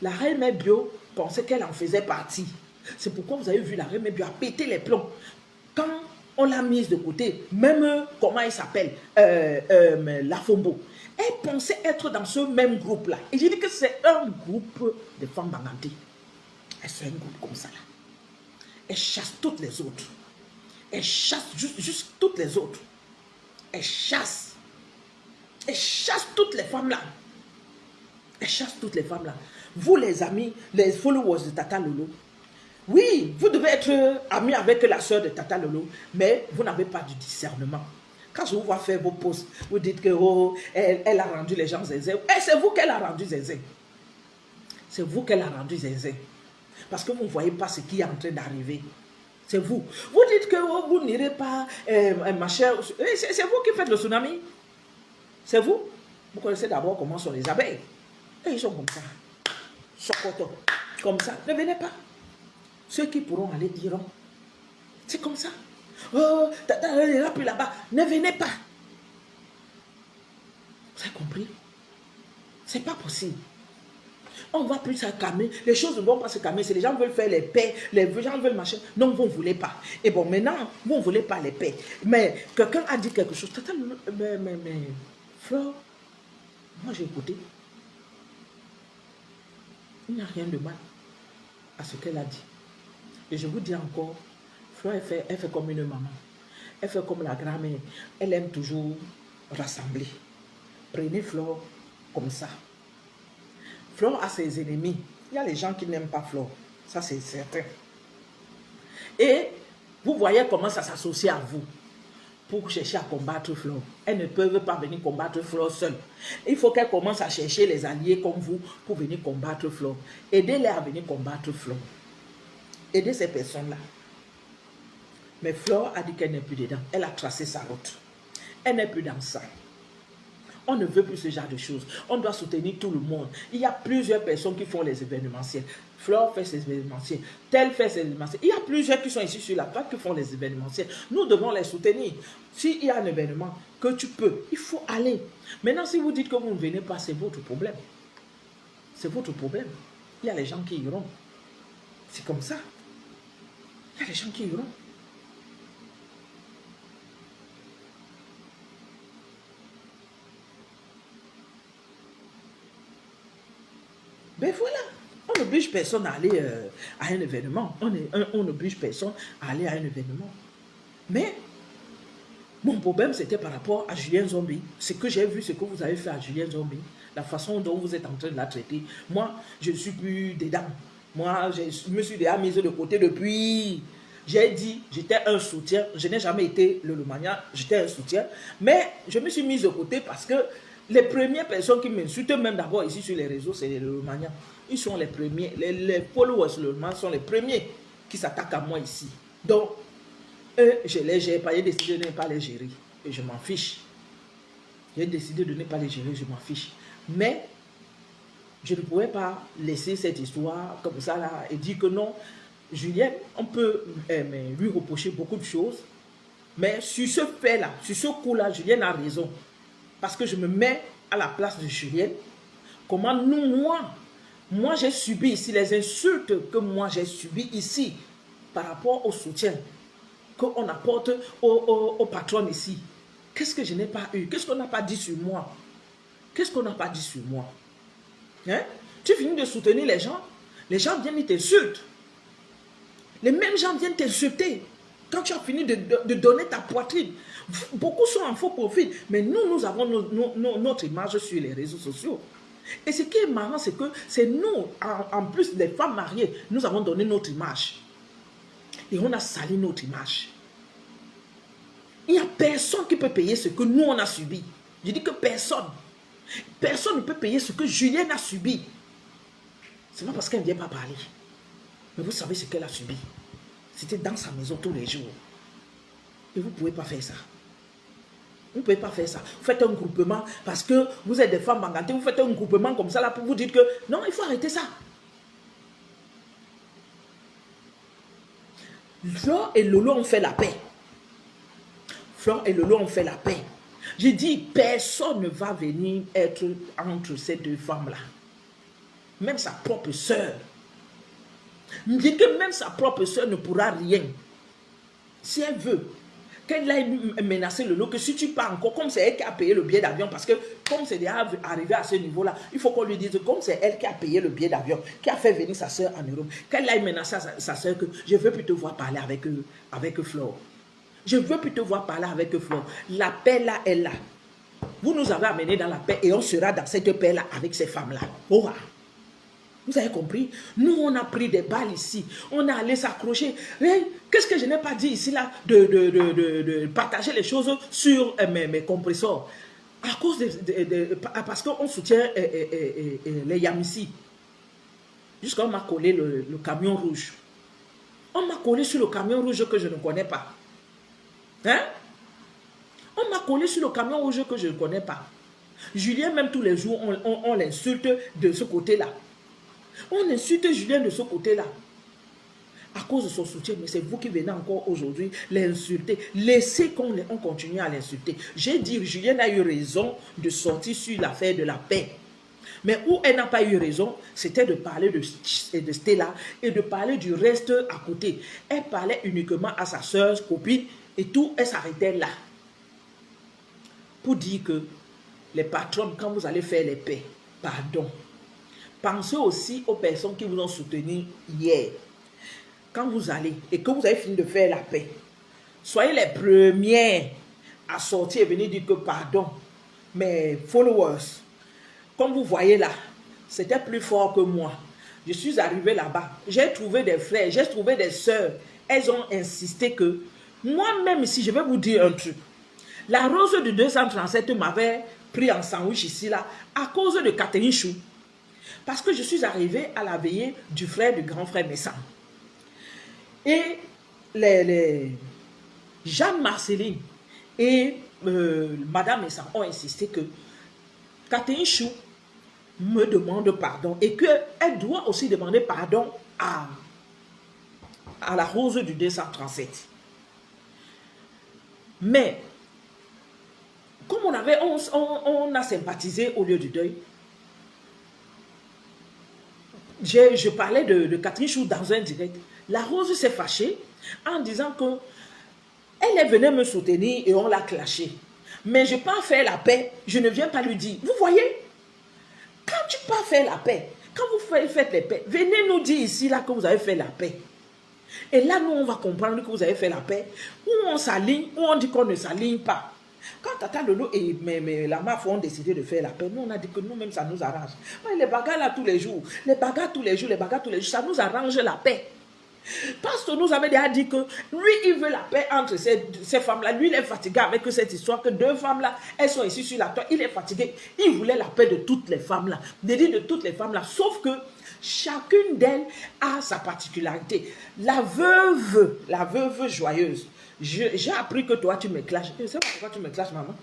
la reine Mère Bio pensait qu'elle en faisait partie. C'est pourquoi vous avez vu la reine Mère Bio a pété les plombs. Quand on l'a mise de côté, même, comment elle s'appelle, la Fombo, elle pensait être dans ce même groupe-là. Et j'ai dit que c'est un groupe de femmes Banganté. Et c'est un groupe comme ça là. Elle chasse toutes les autres. Elle chasse juste toutes les autres. Elle chasse. Elle chasse toutes les femmes là. Elle chasse toutes les femmes là. Vous les amis, les followers de Tata Lolo, oui, vous devez être amis avec la soeur de Tata Lolo, mais vous n'avez pas du discernement. Quand je vous vois faire vos posts, vous dites que oh, elle a rendu les gens zézé. Et c'est vous qu'elle a rendu zézé. C'est vous qu'elle a rendu zézé. Parce que vous ne voyez pas ce qui est en train d'arriver. C'est vous. Vous dites que oh, vous n'irez pas, machin. C'est vous qui faites le tsunami. C'est vous. Vous connaissez d'abord comment sont les abeilles. Et ils sont comme ça. Sokoto. Comme ça. Ne venez pas. Ceux qui pourront aller iront. C'est comme ça. Oh, là, puis là-bas. Ne venez pas. Vous avez compris? C'est pas possible. On ne va plus se calmer. Les choses ne vont pas se calmer. Si les gens veulent faire les paix, les gens veulent machin. Non, vous ne voulez pas. Et bon, maintenant, vous ne voulez pas les paix. Mais quelqu'un a dit quelque chose. Mais, Flore, moi j'ai écouté. Il n'y a rien de mal à ce qu'elle a dit. Et je vous dis encore, Flore, elle fait comme une maman. Elle fait comme la grand-mère. Elle aime toujours rassembler. Prenez Flore comme ça. Flore a ses ennemis. Il y a les gens qui n'aiment pas Flore. Ça, c'est certain. Et vous voyez comment ça s'associe à vous pour chercher à combattre Flore. Elles ne peuvent pas venir combattre Flore seule. Il faut qu'elles commencent à chercher les alliés comme vous pour venir combattre Flore. Aidez-les à venir combattre Flore. Aidez ces personnes-là. Mais Flore a dit qu'elle n'est plus dedans. Elle a tracé sa route. Elle n'est plus dans ça. On ne veut plus ce genre de choses. On doit soutenir tout le monde. Il y a plusieurs personnes qui font les événementiels. Flore fait ses événementiels. Tel fait ses événementiels. Il y a plusieurs qui sont ici sur la plate qui font les événementiels. Nous devons les soutenir. S'il y a un événement que tu peux, il faut aller. Maintenant, si vous dites que vous ne venez pas, c'est votre problème. C'est votre problème. Il y a les gens qui iront. C'est comme ça. Il y a les gens qui iront. Ben voilà, on n'oblige personne à aller à un événement. On n'oblige personne à aller à un événement. Mais mon problème, c'était par rapport à Julien Zombie. Ce que j'ai vu, ce que vous avez fait à Julien Zombie, la façon dont vous êtes en train de la traiter. Moi, je ne suis plus dedans. Moi, je me suis déjà mise de côté depuis. J'ai dit, j'étais un soutien. Je n'ai jamais été le Lomania, j'étais un soutien. Mais je me suis mise de côté parce que les premières personnes qui m'insultent, même d'abord ici sur les réseaux, c'est les Lomaniens. Ils sont les premiers. Les followers Lomania sont les premiers qui s'attaquent à moi ici. Donc, eux, je les gère pas. J'ai décidé de ne pas les gérer. Et je m'en fiche. J'ai décidé de ne pas les gérer, je m'en fiche. Mais, je ne pouvais pas laisser cette histoire comme ça là et dire que non, Julien, on peut lui reprocher beaucoup de choses. Mais sur ce fait-là, sur ce coup-là, Julien a raison. Parce que je me mets à la place de Julien. Comment moi j'ai subi ici les insultes que moi j'ai subies ici par rapport au soutien. qu'on apporte au patron ici. Qu'est-ce que je n'ai pas eu? Qu'est-ce qu'on n'a pas dit sur moi? Qu'est-ce qu'on n'a pas dit sur moi? Hein? Tu finis de soutenir les gens viennent, ils t'insultent. Les mêmes gens viennent t'insulter. Quand tu as fini de donner ta poitrine, beaucoup sont en faux profil. Mais nous avons notre image sur les réseaux sociaux. Et ce qui est marrant, c'est que c'est nous, en plus des femmes mariées, nous avons donné notre image. Et on a sali notre image. Il n'y a personne qui peut payer ce que nous, on a subi. Je dis que personne. Personne ne peut payer ce que Julienne a subi. Ce n'est pas parce qu'elle ne vient pas parler. Mais vous savez ce qu'elle a subi. C'était dans sa maison tous les jours. Et vous ne pouvez pas faire ça. Vous ne pouvez pas faire ça. Vous faites un groupement parce que vous êtes des femmes mangantées. Vous faites un groupement comme ça là pour vous dire que non, il faut arrêter ça. Flore et Lolo ont fait la paix. Flore et Lolo ont fait la paix. J'ai dit, personne ne va venir être entre ces deux femmes-là. Même sa propre sœur. Je dis que même sa propre sœur ne pourra rien. Si elle veut, qu'elle aille menacer Lolo, que si tu pars encore, comme c'est elle qui a payé le billet d'avion, parce que comme c'est déjà arrivé à ce niveau-là, il faut qu'on lui dise, comme c'est elle qui a payé le billet d'avion, qui a fait venir sa sœur en Europe, qu'elle aille menacer sa sœur, que je veux plus te voir parler avec Flore. Je veux plus te voir parler avec Flore. La paix là est là. Vous nous avez amenés dans la paix et on sera dans cette paix là avec ces femmes-là. Oh, vous avez compris? Nous, on a pris des balles ici. On est allé s'accrocher. Qu'est-ce que je n'ai pas dit ici là de partager les choses sur mes compresseurs? À cause parce qu'on soutient les Yamissi. Jusqu'à on m'a collé le camion rouge. On m'a collé sur le camion rouge que je ne connais pas. Hein? On m'a collé sur le camion rouge que je ne connais pas. Julien, même tous les jours, on l'insulte de ce côté-là. On insulte Julien de ce côté-là. À cause de son soutien, mais c'est vous qui venez encore aujourd'hui l'insulter. Laissez qu'on continue à l'insulter. J'ai dit, Julien a eu raison de sortir sur l'affaire de la paix. Mais où elle n'a pas eu raison, c'était de parler de Stella et de parler du reste à côté. Elle parlait uniquement à sa soeur, copine, et tout, elle s'arrêtait là. Pour dire que les patrons, quand vous allez faire les paix, pardon. Pensez aussi aux personnes qui vous ont soutenu hier. Quand vous allez et que vous avez fini de faire la paix, soyez les premiers à sortir et venir dire que pardon. Mes followers, comme vous voyez là, c'était plus fort que moi. Je suis arrivé là-bas. J'ai trouvé des frères, j'ai trouvé des sœurs. Elles ont insisté que moi-même ici, je vais vous dire un truc. La rose de 237 m'avait pris en sandwich ici là à cause de Catherine Chou. Parce que je suis arrivé à la veillée du frère du grand frère Messan. Et les Jeanne-Marceline et Madame Messan ont insisté que Catherine Chou me demande pardon et qu'elle doit aussi demander pardon à la rose du 237. Mais, comme on a sympathisé au lieu du deuil, je parlais de Catherine Chou dans un direct. La Rose s'est fâchée en disant que elle venait me soutenir et on l'a clashé. Mais je pars faire la paix, je ne viens pas lui dire. Vous voyez, quand tu pars faire la paix, quand vous faites les paix, venez nous dire ici là que vous avez fait la paix. Et là, nous, on va comprendre que vous avez fait la paix, ou on s'aligne, ou on dit qu'on ne s'aligne pas. Quand Tata Lolo et la MAF ont décidé de faire la paix, nous, on a dit que nous-mêmes, ça nous arrange. Ouais, les bagarres là tous les jours, ça nous arrange la paix. Parce que nous avait déjà dit que lui, il veut la paix entre ces femmes-là. Lui, il est fatigué avec cette histoire que deux femmes-là, elles sont ici sur la toile. Il est fatigué. Il voulait la paix de toutes les femmes-là. De toutes les femmes-là. Sauf que chacune d'elles a sa particularité. La veuve joyeuse. J'ai appris que toi, tu me clashes. Je ne sais pas pourquoi tu me clashes, maman.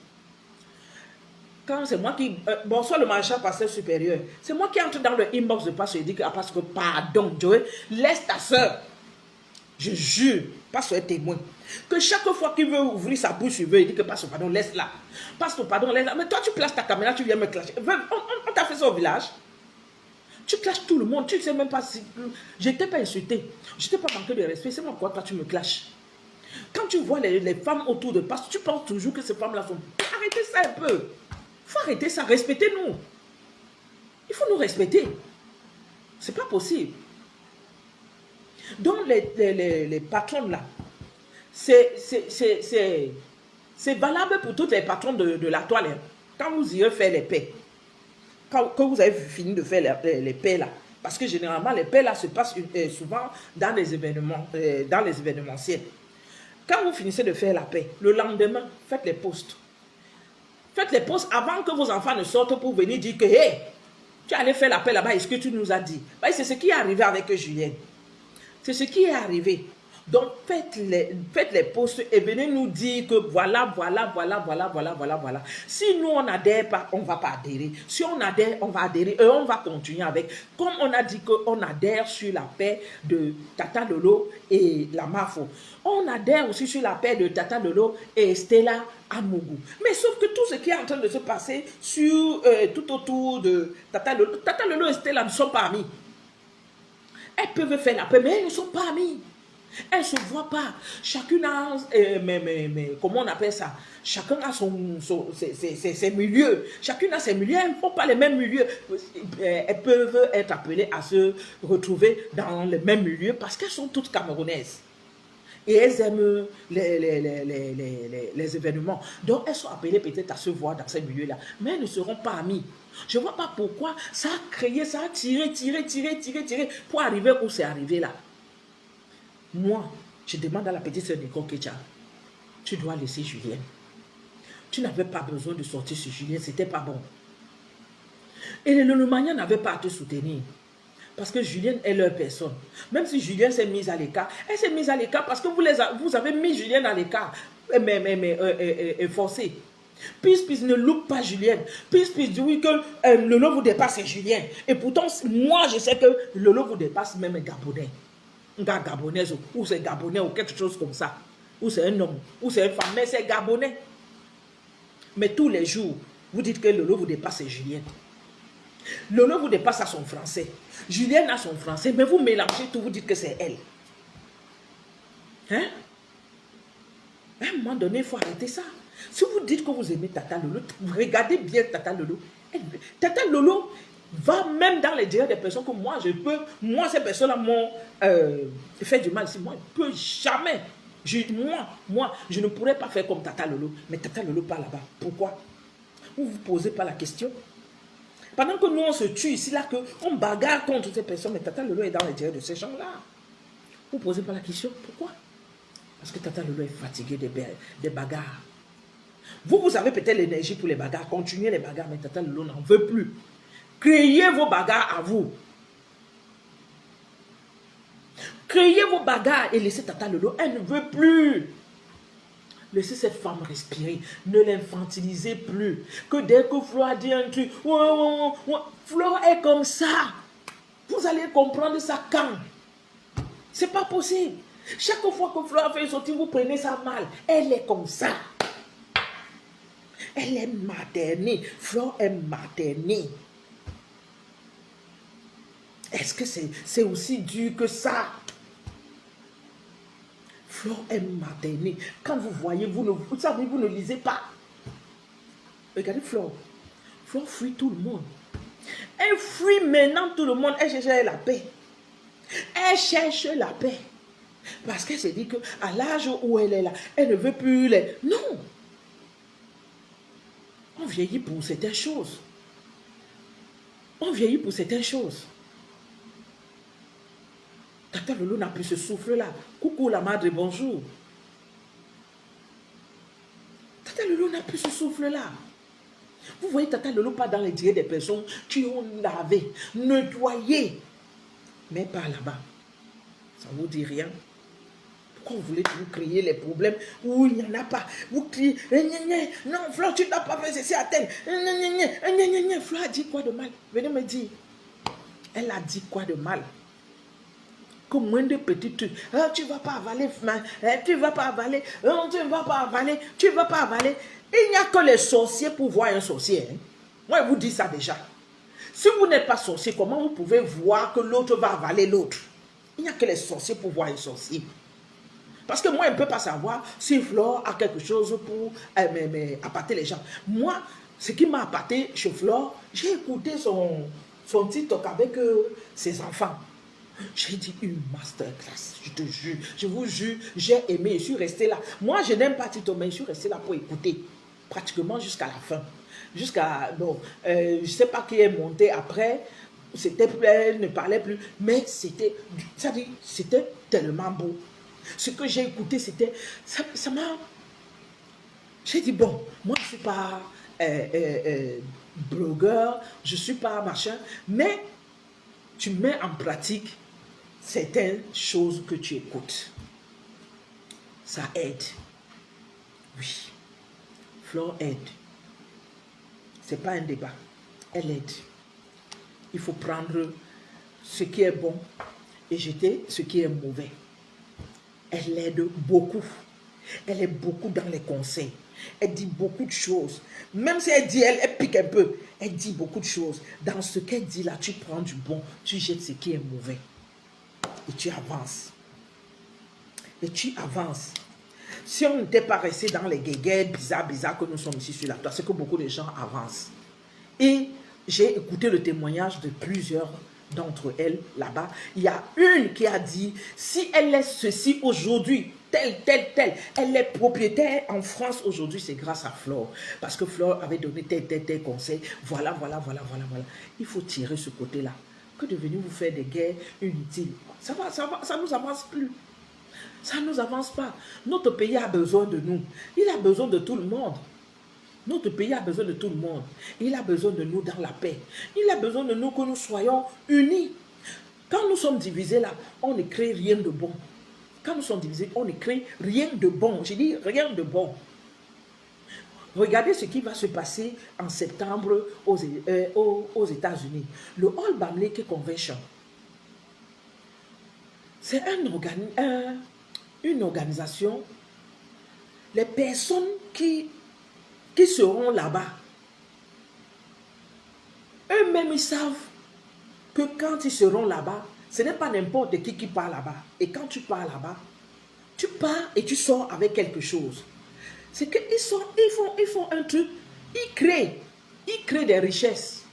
Quand c'est moi qui... bonsoir le marchand pasteur supérieur. C'est moi qui entre dans le inbox de pasteur et dit que, parce que pardon, Joey, laisse ta soeur. Je jure, pasteur est témoin. Que chaque fois qu'il veut ouvrir sa bouche, il dit que pasteur, pardon, laisse-la. Pasteur, pardon, laisse-la. Mais toi, tu places ta caméra, tu viens me clasher. On t'a fait ça au village. Tu clashes tout le monde. Tu ne sais même pas si... Je ne t'ai pas insulté. Je ne t'ai pas manqué de respect. C'est moi pourquoi toi, tu me clashes. Quand tu vois les femmes autour de pasteur, tu penses toujours que ces femmes-là sont... Arrêtez ça un peu. Il faut arrêter ça, respectez-nous. Il faut nous respecter. C'est pas possible. Donc les patrons là, c'est valable pour toutes les patrons de la toile. Hein. Quand vous irez faire les paix, quand vous avez fini de faire les paix là, parce que généralement les paix là se passent souvent dans les événements, dans les événementiels. Quand vous finissez de faire la paix, le lendemain, faites les postes. Faites les postes avant que vos enfants ne sortent pour venir dire que hey, tu allais faire la paix là-bas, est-ce que tu nous as dit? Ben, c'est ce qui est arrivé avec Julien. C'est ce qui est arrivé. Donc, faites les postes et venez nous dire que voilà. Si nous, on n'adhère pas, on ne va pas adhérer. Si on adhère, on va adhérer et on va continuer avec. Comme on a dit qu'on adhère sur la paix de Tata Lolo et la Mafo. On adhère aussi sur la paix de Tata Lolo et Stella Amougou. Mais sauf que tout ce qui est en train de se passer tout autour de Tata Lolo et Stella ne sont pas amis. Elles peuvent faire la paix, mais elles ne sont pas amies. Elles ne se voient pas. Chacune a, comment on appelle ça? Chacun a ses milieux. Chacune a ses milieux. Elles ne font pas les mêmes milieux. Elles peuvent être appelées à se retrouver dans les mêmes milieux parce qu'elles sont toutes camerounaises. Et elles aiment les événements. Donc, elles sont appelées peut-être à se voir dans ces milieux-là. Mais elles ne seront pas amies. Je ne vois pas pourquoi ça a créé, ça a tiré pour arriver où c'est arrivé là. Moi, je demande à la petite sœur Nicole Kecha, tu dois laisser Julien. Tu n'avais pas besoin de sortir sur Julien, c'était pas bon. Et le Lomagnan n'avait pas à te soutenir. Parce que Julien est leur personne. Même si Julien s'est mise à l'écart, elle s'est mise à l'écart parce que vous avez mis Julien à l'écart, mais forcé. Peace ne loupe pas Julien. Peace dit oui que Lolo vous dépasse, c'est Julien. Et pourtant, moi je sais que Lolo vous dépasse même un Gabonais. Un gars Gabonais, ou c'est Gabonais ou quelque chose comme ça. Ou c'est un homme, ou c'est une femme, mais c'est Gabonais. Mais tous les jours, vous dites que Lolo vous dépasse, c'est Julien. Lolo vous dépasse à son français. Julien a son français, mais vous mélangez tout, vous dites que c'est elle. Hein? À un moment donné, il faut arrêter ça. Si vous dites que vous aimez Tata Lolo, regardez bien Tata Lolo. Tata Lolo va même dans les dires des personnes que moi, ces personnes-là m'ont fait du mal. Moi, je ne peux jamais. Moi, je ne pourrais pas faire comme Tata Lolo. Mais Tata Lolo pas là-bas. Pourquoi? Vous ne vous posez pas la question. Pendant que nous, on se tue ici, là, qu'on bagarre contre ces personnes, mais Tata Lolo est dans les dires de ces gens-là. Vous ne posez pas la question. Pourquoi? Parce que Tata Lolo est fatigué des bagarres. Vous avez peut-être l'énergie pour les bagarres, continuez les bagarres, mais Tata Lolo n'en veut plus. Créez vos bagarres à vous. Créez vos bagarres et laissez Tata Lolo, elle ne veut plus. Laissez cette femme respirer, ne l'infantilisez plus. Que dès que Flo a dit un truc, Flo est comme ça. Vous allez comprendre ça quand? C'est pas possible. Chaque fois que Flo a fait une sortie, vous prenez ça mal. Elle est comme ça. Elle est maternée. Flo est maternée. Est-ce que c'est aussi dur que ça? Flo est maternée. Quand vous voyez, vous ne lisez pas. Regardez Flo. Flo fuit tout le monde. Elle fuit maintenant tout le monde. Elle cherche la paix. Elle cherche la paix. Parce qu'elle s'est dit qu'à l'âge où elle est là, elle ne veut plus les... Non. On vieillit pour certaines choses. On vieillit pour certaines choses. Tata Lolo n'a plus ce souffle-là. Coucou la madre, bonjour. Tata Lolo n'a plus ce souffle-là. Vous voyez Tata Lolo pas dans les dires des personnes qui ont lavé, nettoyé. Mais pas là-bas. Ça ne vous dit rien. Pourquoi vous voulez toujours créer les problèmes où il n'y en a pas? Vous criez, non, Flo, tu n'as pas fait ceci à tel. Flo a dit quoi de mal? Venez me dire. Elle a dit quoi de mal? Que moins de petits trucs. Tu ne vas pas avaler, tu ne vas pas avaler, tu ne vas pas avaler, tu ne vas pas avaler. Il n'y a que les sorciers pour voir un sorcier. Hein? Moi, je vous dis ça déjà. Si vous n'êtes pas sorcier, comment vous pouvez voir que l'autre va avaler l'autre? Il n'y a que les sorciers pour voir un sorcier. Parce que moi, je ne peux pas savoir si Flore a quelque chose pour appâter les gens. Moi, ce qui m'a appâté chez Flore, j'ai écouté son TikTok avec ses enfants. J'ai dit une masterclass, je te jure, je vous jure, j'ai aimé, je suis resté là. Moi, je n'aime pas TikTok, mais je suis resté là pour écouter, pratiquement jusqu'à la fin. Je ne sais pas qui est monté après, elle ne parlait plus, mais c'était tellement beau. Ce que j'ai écouté, ça m'a... J'ai dit, bon, moi je ne suis pas blogueur, je ne suis pas machin, mais tu mets en pratique certaines choses que tu écoutes. Ça aide. Oui. Flore aide. Ce n'est pas un débat. Elle aide. Il faut prendre ce qui est bon et jeter ce qui est mauvais. Elle aide beaucoup. Elle est beaucoup dans les conseils. Elle dit beaucoup de choses. Même si elle dit, elle pique un peu. Elle dit beaucoup de choses. Dans ce qu'elle dit là, tu prends du bon, tu jettes ce qui est mauvais. Et tu avances. Et tu avances. Si on n'était pas resté dans les guéguerres bizarres que nous sommes ici sur la toile, c'est que beaucoup de gens avancent. Et j'ai écouté le témoignage de plusieurs d'entre elles là-bas. Il y a une qui a dit, si elle laisse ceci aujourd'hui, telle, elle est propriétaire en France aujourd'hui, c'est grâce à Flore. Parce que Flore avait donné tel conseil. Voilà. Il faut tirer ce côté-là. Que de venir vous faire des guerres inutiles. Ça nous avance plus. Ça ne nous avance pas. Notre pays a besoin de nous. Il a besoin de tout le monde. Notre pays a besoin de tout le monde. Il a besoin de nous dans la paix. Il a besoin de nous que nous soyons unis. Quand nous sommes divisés là, on ne crée rien de bon. Quand nous sommes divisés, on ne crée rien de bon. Je dis rien de bon. Regardez ce qui va se passer en septembre aux États-Unis. Le All Bamleke Convention. C'est une organisation. Les personnes qui seront là-bas, eux-mêmes, ils savent que quand ils seront là-bas, ce n'est pas n'importe qui part là-bas. Et quand tu pars là-bas, tu pars et tu sors avec quelque chose. C'est qu'ils font un truc, ils créent des richesses.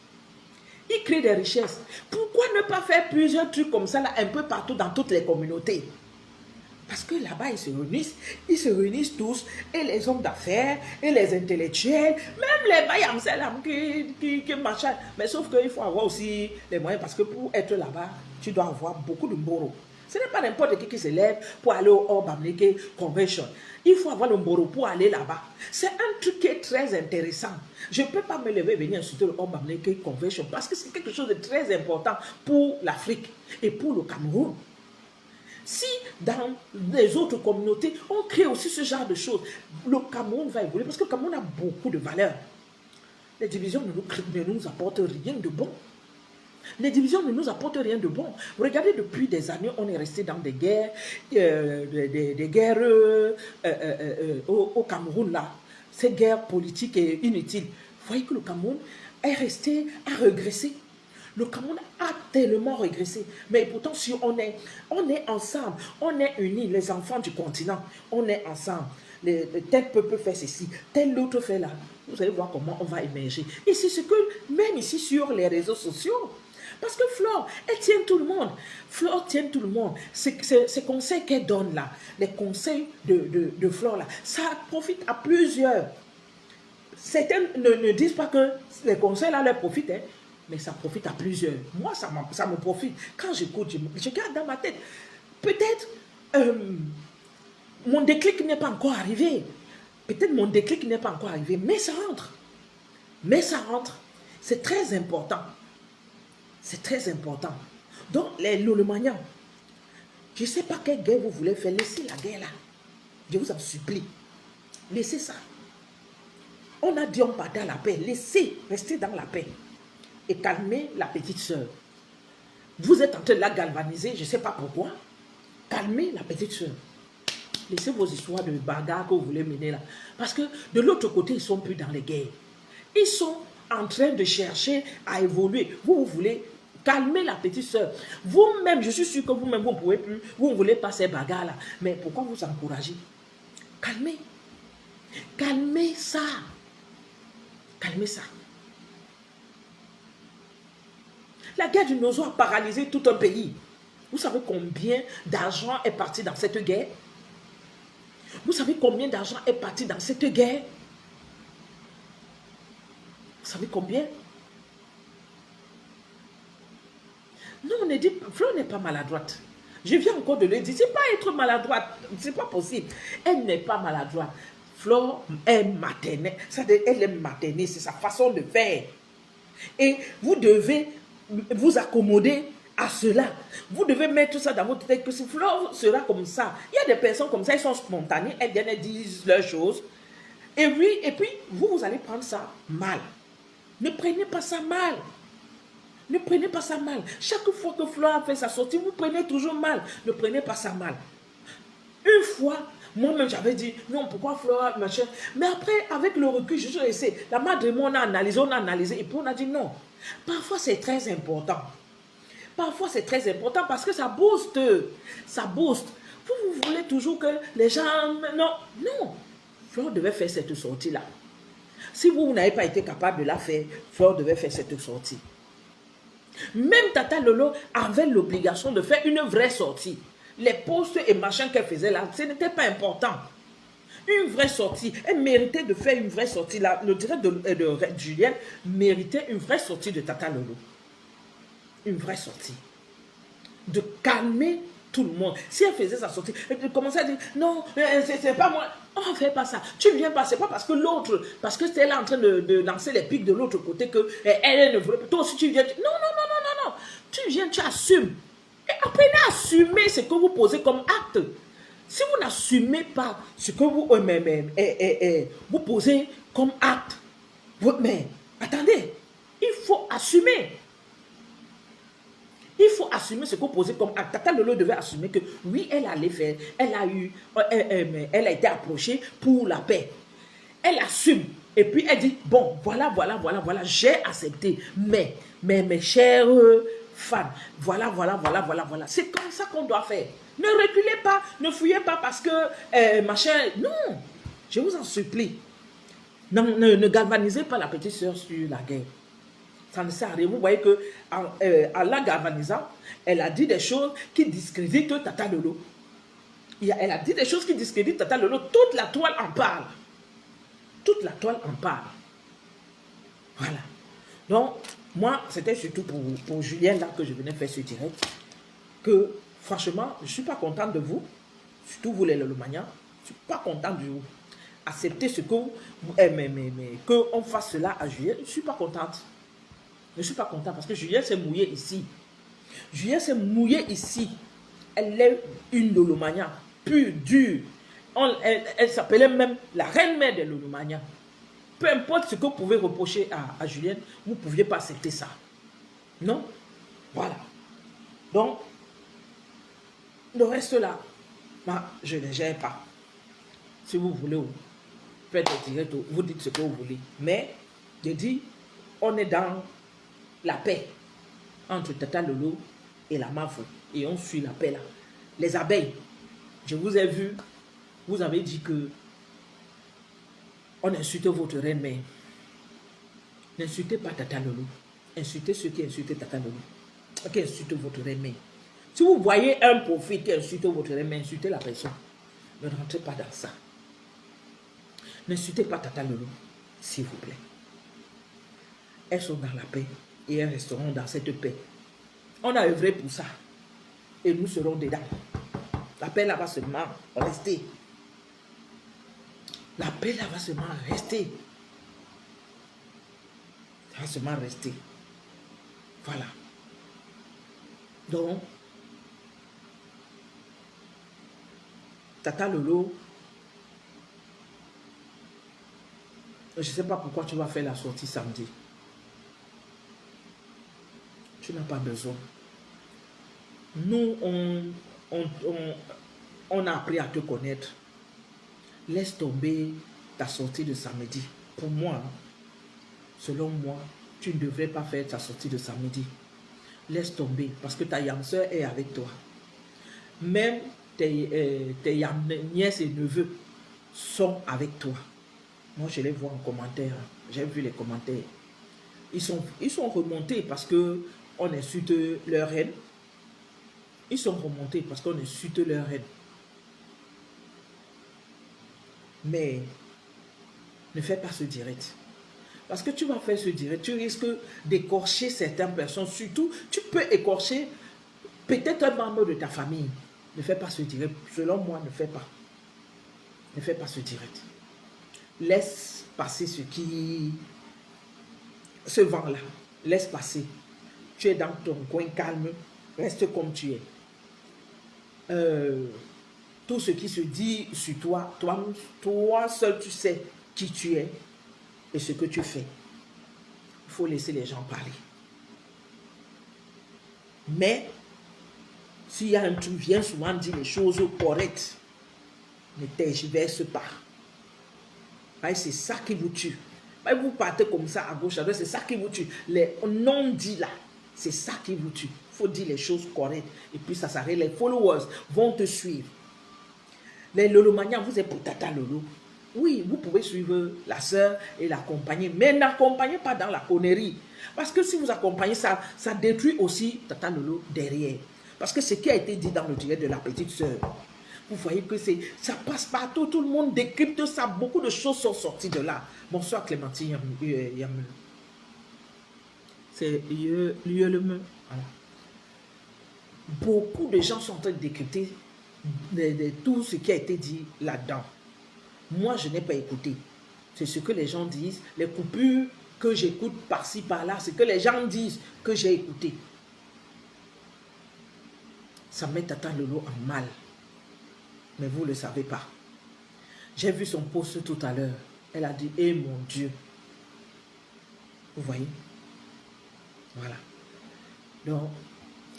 Ils créent des richesses. Pourquoi ne pas faire plusieurs trucs comme ça là, un peu partout dans toutes les communautés? Parce que là-bas, ils se réunissent tous, et les hommes d'affaires, et les intellectuels, même les bayamselam qui machin. Mais sauf qu'il faut avoir aussi les moyens, parce que pour être là-bas, tu dois avoir beaucoup de mboro. Ce n'est pas n'importe qui se lève pour aller au All Bamleke Convention. Il faut avoir le mboro pour aller là-bas. C'est un truc qui est très intéressant. Je ne peux pas me lever et venir insulter le All Bamleke Convention, parce que c'est quelque chose de très important pour l'Afrique et pour le Cameroun. Si dans les autres communautés, on crée aussi ce genre de choses, le Cameroun va évoluer parce que le Cameroun a beaucoup de valeurs. Les divisions ne nous apportent rien de bon. Les divisions ne nous apportent rien de bon. Regardez, depuis des années, on est resté dans des guerres, au Cameroun là. Ces guerres politiques et inutiles. Vous voyez que le Cameroun est resté à regresser. Le Cameroun a tellement régressé. Mais pourtant, si on est ensemble, on est unis, les enfants du continent, on est ensemble. Tel peuple fait ceci, tel autre fait là. Vous allez voir comment on va émerger. Et c'est ce que, même ici sur les réseaux sociaux, parce que Flore, elle tient tout le monde. Flore tient tout le monde. Ces conseils qu'elle donne là, les conseils de Flore là, ça profite à plusieurs. Certains ne disent pas que les conseils là leur profitent, hein. Mais ça profite à plusieurs. Moi, ça me profite. Quand j'écoute, je garde dans ma tête. Peut-être mon déclic n'est pas encore arrivé. Mais ça rentre. C'est très important. Donc, les Lolomanians, je ne sais pas quelle guerre vous voulez faire. Laissez la guerre là. Je vous en supplie. Laissez ça. On a dit on part dans la paix. Laissez rester dans la paix. Et calmer la petite sœur. Vous êtes en train de la galvaniser, je ne sais pas pourquoi. Calmez la petite sœur. Laissez vos histoires de bagarre que vous voulez mener là. Parce que de l'autre côté, ils ne sont plus dans les guerres. Ils sont en train de chercher à évoluer. Vous voulez Calmez la petite soeur. Vous-même, je suis sûr que vous-même, vous ne pouvez plus, vous ne voulez pas ces bagarres-là. Mais pourquoi vous encouragez? Calmez. Calmez ça. Calmez ça. La guerre du Nozo a paralysé tout un pays. Vous savez combien d'argent est parti dans cette guerre? Vous savez combien d'argent est parti dans cette guerre? Vous savez combien? Non, on est dit, Fleur n'est pas maladroite. Je viens encore de le dire, c'est pas être maladroite, c'est pas possible. Elle n'est pas maladroite. Fleur est maternelle, elle est maternelle, c'est sa façon de faire. Et vous devez vous accommoder à cela. Vous devez mettre ça dans votre tête que si Fleur sera comme ça, il y a des personnes comme ça, elles sont spontanées, elles viennent, elles disent leurs choses. Et puis, vous allez prendre ça mal. Ne prenez pas ça mal. Ne prenez pas ça mal. Chaque fois que Fleur a fait sa sortie, vous prenez toujours mal. Ne prenez pas ça mal. Une fois, moi-même, j'avais dit, non, pourquoi Fleur, machin. Mais après, avec le recul, je suis resté. La madre et moi, on a analysé, et puis on a dit non. Parfois, c'est très important. Parfois, c'est très important parce que ça booste. Ça booste. Vous voulez toujours que les gens... Non, non. Fleur devait faire cette sortie-là. Si vous n'avez pas été capable de la faire, Fleur devait faire cette sortie. Même Tata Lolo avait l'obligation de faire une vraie sortie. Les postes et machins qu'elle faisait là, ce n'était pas important. Une vraie sortie. Elle méritait de faire une vraie sortie. Le directeur de Julienne méritait une vraie sortie de Tata Lolo. Une vraie sortie. De calmer tout le monde. Si elle faisait sa sortie, elle commençait à dire non, c'est pas moi. On ne fait pas ça. Tu ne viens pas, c'est pas parce que l'autre, parce que c'est là en train de lancer les pics de l'autre côté que elle ne voulait pas. Toi aussi tu viens. Non, non, non, non, non, non. Tu viens, tu assumes. Et apprenez à assumer ce que vous posez comme acte. Si vous n'assumez pas ce que vous posez comme acte, mais attendez, il faut assumer. Il faut assumer ce que vous posez comme acte. Tata Lolo devait assumer que oui, elle allait faire, elle a été approchée pour la paix. Elle assume. Et puis elle dit, bon, voilà, j'ai accepté. Mais mes chers fans, voilà. C'est comme ça qu'on doit faire. Ne reculez pas, ne fouillez pas parce que machin. Non, je vous en supplie. Ne galvanisez pas la petite soeur sur la guerre. Ça ne sert à rien. Vous voyez que en la galvanisant, elle a dit des choses qui discréditent Tata Lolo. Elle a dit des choses qui discréditent Tata Lolo. Toute la toile en parle. Toute la toile en parle. Voilà. Donc, moi, c'était surtout pour Julien là que je venais faire ce direct. Que, franchement, je ne suis pas contente de vous. Surtout vous les Lolomaniens. Je ne suis pas contente de vous. Acceptez ce que qu'on fasse cela à Julien. Je ne suis pas contente. Je ne suis pas content parce que Julien s'est mouillé ici. Julien s'est mouillé ici. Elle est une Lolomania pure, dure. Elle s'appelait même la reine-mère des Lolomania. Peu importe ce que vous pouvez reprocher à Julien, vous ne pouviez pas accepter ça. Non? Voilà. Donc, le reste là, moi, je ne gère pas. Si vous voulez, vous faites des directs, vous dites ce que vous voulez. Mais, je dis, on est dans la paix entre Tata Lolo et la Mafou. Et on suit la paix là. Les abeilles, je vous ai vu, vous avez dit que on insulte votre reine-mère. N'insultez pas Tata Lolo. Insultez ceux qui insultent Tata Lolo. Qui insultent votre reine-mère. Si vous voyez un prophète qui insulte votre reine-mère, insultez la personne. Ne rentrez pas dans ça. N'insultez pas Tata Lolo, s'il vous plaît. Elles sont dans la paix. Et elles resteront dans cette paix. On a œuvré pour ça. Et nous serons dedans. La paix là va seulement rester. La paix là va seulement rester. Ça va seulement rester. Voilà. Donc, Tata Lolo, je ne sais pas pourquoi tu vas faire la sortie samedi. Tu n'as pas besoin. Nous, on a appris à te connaître. Laisse tomber ta sortie de samedi. Pour moi, selon moi, tu ne devrais pas faire ta sortie de samedi. laisse tomber parce que ta yam sœur est avec toi. Même tes yam nièces et neveux sont avec toi. Moi, je les vois en commentaire. J'ai vu les commentaires. Ils sont remontés parce qu'on insulte leur reine. Ils sont remontés parce qu'on insulte leur reine. Mais ne fais pas ce direct. Parce que tu vas faire ce direct, tu risques d'écorcher certaines personnes. Surtout, tu peux écorcher peut-être un membre de ta famille. Ne fais pas ce direct. Selon moi, ne fais pas. Ne fais pas ce direct. Laisse passer ce vent-là. Laisse passer. Tu es dans ton coin calme. Reste comme tu es. Tout ce qui se dit sur toi, toi seul tu sais qui tu es et ce que tu fais. Il faut laisser les gens parler. Mais s'il y a un truc, viens souvent dire les choses correctes. Ne tergiverse pas. C'est ça qui vous tue. Vous partez comme ça à gauche, à droite, c'est ça qui vous tue. Les non-dits là, c'est ça qui vous tue. Il faut dire les choses correctes. Et puis ça s'arrête. Les followers vont te suivre. Les Lolomaniens, vous êtes pour Tata Lolo. Oui, vous pouvez suivre la sœur et l'accompagner, mais n'accompagnez pas dans la connerie. Parce que si vous accompagnez ça, ça détruit aussi Tata Lolo derrière. Parce que ce qui a été dit dans le direct de la petite sœur, vous voyez que ça passe partout, tout le monde décrypte ça, beaucoup de choses sont sorties de là. Bonsoir Clémentine Yamel. C'est Yeleme. Voilà. Beaucoup de gens sont en train de décrypter de tout ce qui a été dit là-dedans. Moi, je n'ai pas écouté. C'est ce que les gens disent, les coupures que j'écoute par-ci, par-là, c'est que les gens disent que j'ai écouté. Ça met Tata Lolo en mal. Mais vous ne le savez pas. J'ai vu son post tout à l'heure. Elle a dit, eh mon Dieu. Vous voyez? Voilà. Donc,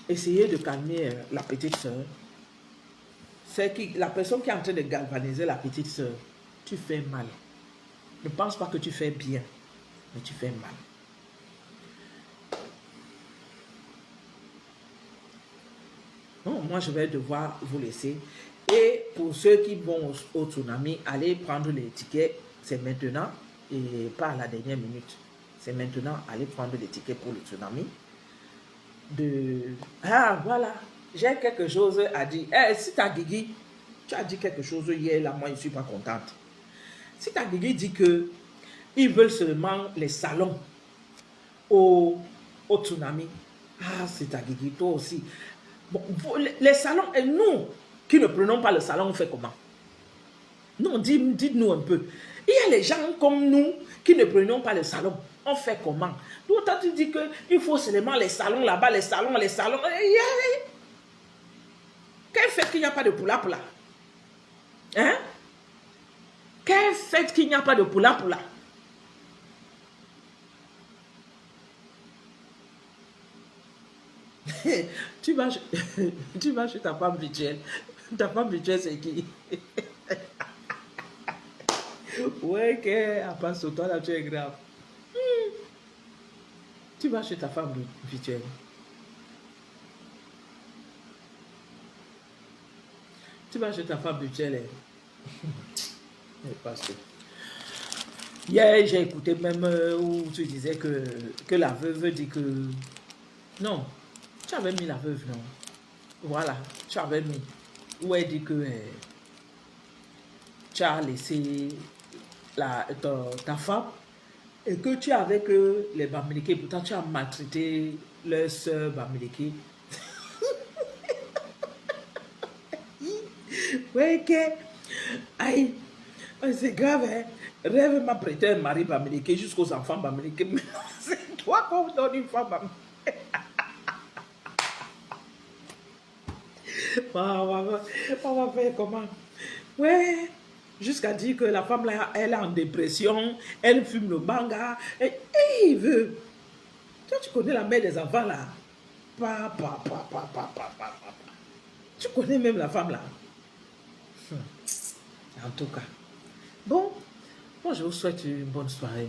essayez de calmer la petite sœur. La personne qui est en train de galvaniser la petite sœur, tu fais mal. Ne pense pas que tu fais bien, mais tu fais mal. Non, moi, je vais devoir vous laisser. Et pour ceux qui vont au tsunami, allez prendre les tickets. C'est maintenant et pas à la dernière minute. C'est maintenant, allez prendre les tickets pour le tsunami. Ah, voilà. J'ai quelque chose à dire. Si ta Guigui, tu as dit quelque chose hier, là, moi, je ne suis pas contente. Si ta Guigui dit que ils veulent seulement les salons au tsunami, ah, c'est ta Guigui, toi aussi. Bon, les salons, et nous qui ne prenons pas le salon, on fait comment? Non, dites-nous un peu. Il y a les gens comme nous qui ne prenons pas le salon. On fait comment? Toi, tu dis qu'il faut seulement les salons là-bas, les salons. Quel fait qu'il n'y a pas de poula-poula? Hein? Quel fait qu'il n'y a pas de poula-poula? tu vas chez ta femme virtuelle. Ta femme virtuelle, c'est qui? Ouais, à part sur toi, là, tu es grave. Tu vas chez ta femme virtuelle. Tu vas chez ta femme virtuelle. Hier, j'ai écouté même où tu disais que la veuve dit que... Non, tu avais mis la veuve, non? Voilà, tu avais mis. Où elle dit que tu as laissé ta femme et que tu es avec les Bamileke. Pourtant, tu as maltraité leur soeur Bamileke. Ouais, que... Aïe, c'est grave, hein? Rêve m'a prêté un mari Bamileke jusqu'aux enfants Bamileke. Mais c'est toi qu'on donne une femme Bamileke. On va faire comment? Ouais, jusqu'à dire que la femme là, elle est en dépression, elle fume le manga, et il veut. Toi, tu connais la mère des enfants là. Papa. Tu connais même la femme là. En tout cas. Bon, moi je vous souhaite une bonne soirée.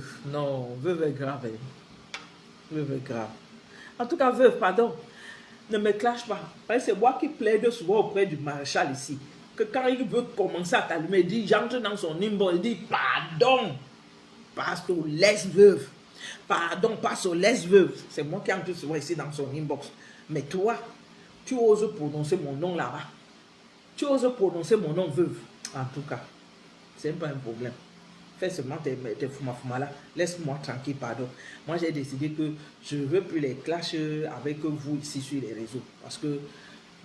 veuve. Non, veuve est grave. Hein. Veuve est grave. En tout cas, veuve, pardon. Ne me clash pas. C'est moi qui plaide souvent auprès du maréchal ici. Que quand il veut commencer à t'allumer, il dit, j'entre dans son inbox, il dit, pardon, passe au laisse-veuve. Pardon, passe au laisse-veuve. C'est moi qui entre souvent ici dans son inbox. Mais toi, tu oses prononcer mon nom là-bas. Tu oses prononcer mon nom veuve. En tout cas, c'est pas un problème. Fais seulement tes fuma là. Laisse-moi tranquille, pardon. Moi, j'ai décidé que je ne veux plus les clashs avec vous ici sur les réseaux. Parce que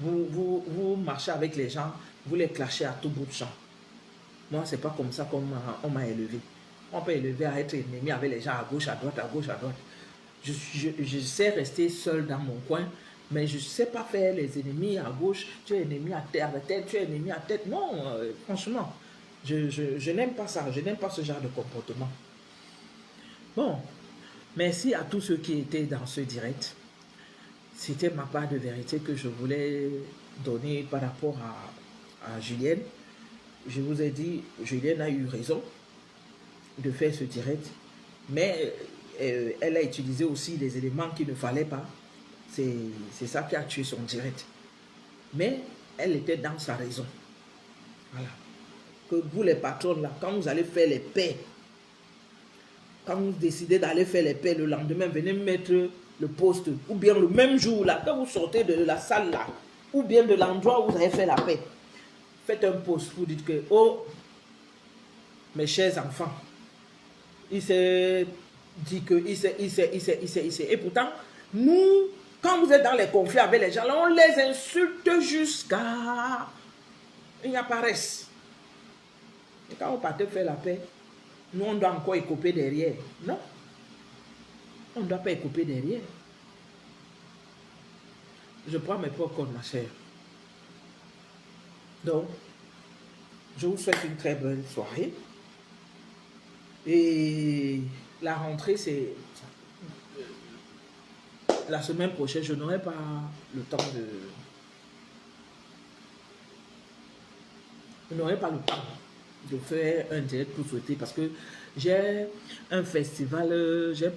vous marchez avec les gens, vous les clashez à tout bout de champ. Moi, c'est pas comme ça qu'on m'a élevé. On peut élever à être ennemi avec les gens à gauche, à droite, à gauche, à droite. Je sais rester seul dans mon coin, mais je ne sais pas faire les ennemis à gauche, tu es ennemi à tête, tu es ennemi à tête. Non, franchement, je n'aime pas ça, je n'aime pas ce genre de comportement. Bon, merci à tous ceux qui étaient dans ce direct. C'était ma part de vérité que je voulais donner par rapport à Julienne. Je vous ai dit, Julienne a eu raison de faire ce direct, mais elle a utilisé aussi des éléments qu'il ne fallait pas. C'est ça qui a tué son direct. Mais elle était dans sa raison. Voilà. Que vous les patrons là, quand vous allez faire les paix, quand vous décidez d'aller faire les paix le lendemain, venez mettre le poste, ou bien le même jour là, quand vous sortez de la salle là, ou bien de l'endroit où vous avez fait la paix, faites un post, vous dites que, oh, mes chers enfants, il s'est dit que, il s'est. Et pourtant, nous, quand vous êtes dans les conflits avec les gens, là, on les insulte jusqu'à ils apparaissent. Et quand vous partez faire la paix, nous, on doit encore écoper derrière. Non. On ne doit pas écoper derrière. Je prends mes popcorn, ma chère. Donc, je vous souhaite une très bonne soirée. Et la rentrée, c'est la semaine prochaine. Je n'aurai pas le temps de... Je n'aurai pas le temps de faire un direct pour souhaiter parce que j'ai un festival, je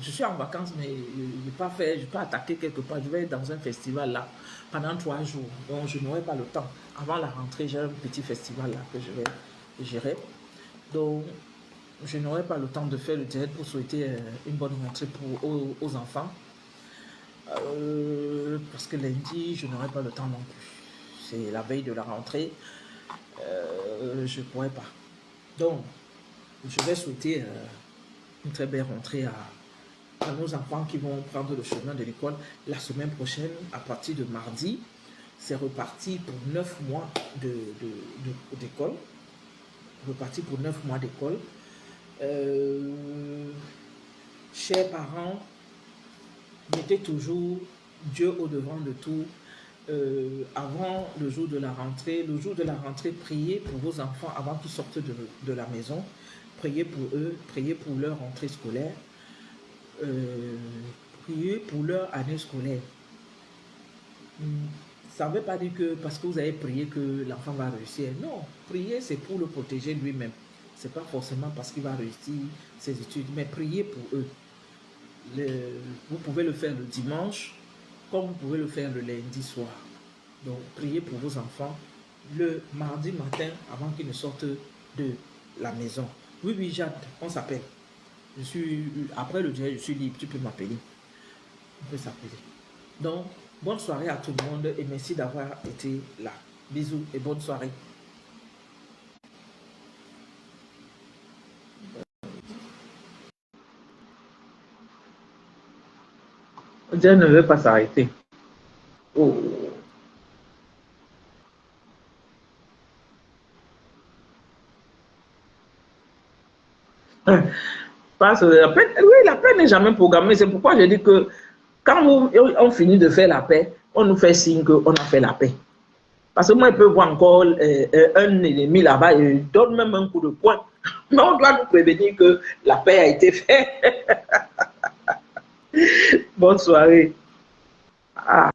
suis en vacances mais je n'ai pas fait, je peux attaquer quelque part, je vais être dans un festival là pendant 3 jours, donc je n'aurai pas le temps. Avant la rentrée, j'ai un petit festival là que je vais gérer, donc je n'aurai pas le temps de faire le direct pour souhaiter une bonne rentrée aux enfants, parce que lundi, je n'aurai pas le temps non plus, c'est la veille de la rentrée. Je ne pourrais pas. Donc, je vais souhaiter une très belle rentrée à nos enfants qui vont prendre le chemin de l'école la semaine prochaine. À partir de mardi, c'est reparti pour 9 mois d'école. Reparti pour 9 mois d'école. Chers parents, mettez toujours Dieu au devant de tout. Avant le jour de la rentrée, priez pour vos enfants avant qu'ils sortent de la maison, priez pour eux, priez pour leur rentrée scolaire, priez pour leur année scolaire. Ça ne veut pas dire que parce que vous avez prié que l'enfant va réussir. Non, prier c'est pour le protéger lui-même. Ce n'est pas forcément parce qu'il va réussir ses études, mais priez pour eux. Vous pouvez le faire le dimanche, comme vous pouvez le faire le lundi soir. Donc, priez pour vos enfants le mardi matin avant qu'ils ne sortent de la maison. Oui, Jade, on s'appelle. Après le direct, je suis libre, tu peux m'appeler. On peut s'appeler. Donc, bonne soirée à tout le monde et merci d'avoir été là. Bisous et bonne soirée. Dieu ne veut pas s'arrêter. Oh. Parce que la paix n'est jamais programmée. C'est pourquoi je dis que quand on finit de faire la paix, on nous fait signe qu'on a fait la paix. Parce que moi, je peux voir encore un ennemi là-bas et donne même un coup de poing. Mais on doit nous prévenir que la paix a été faite. Bonne soirée. Ah.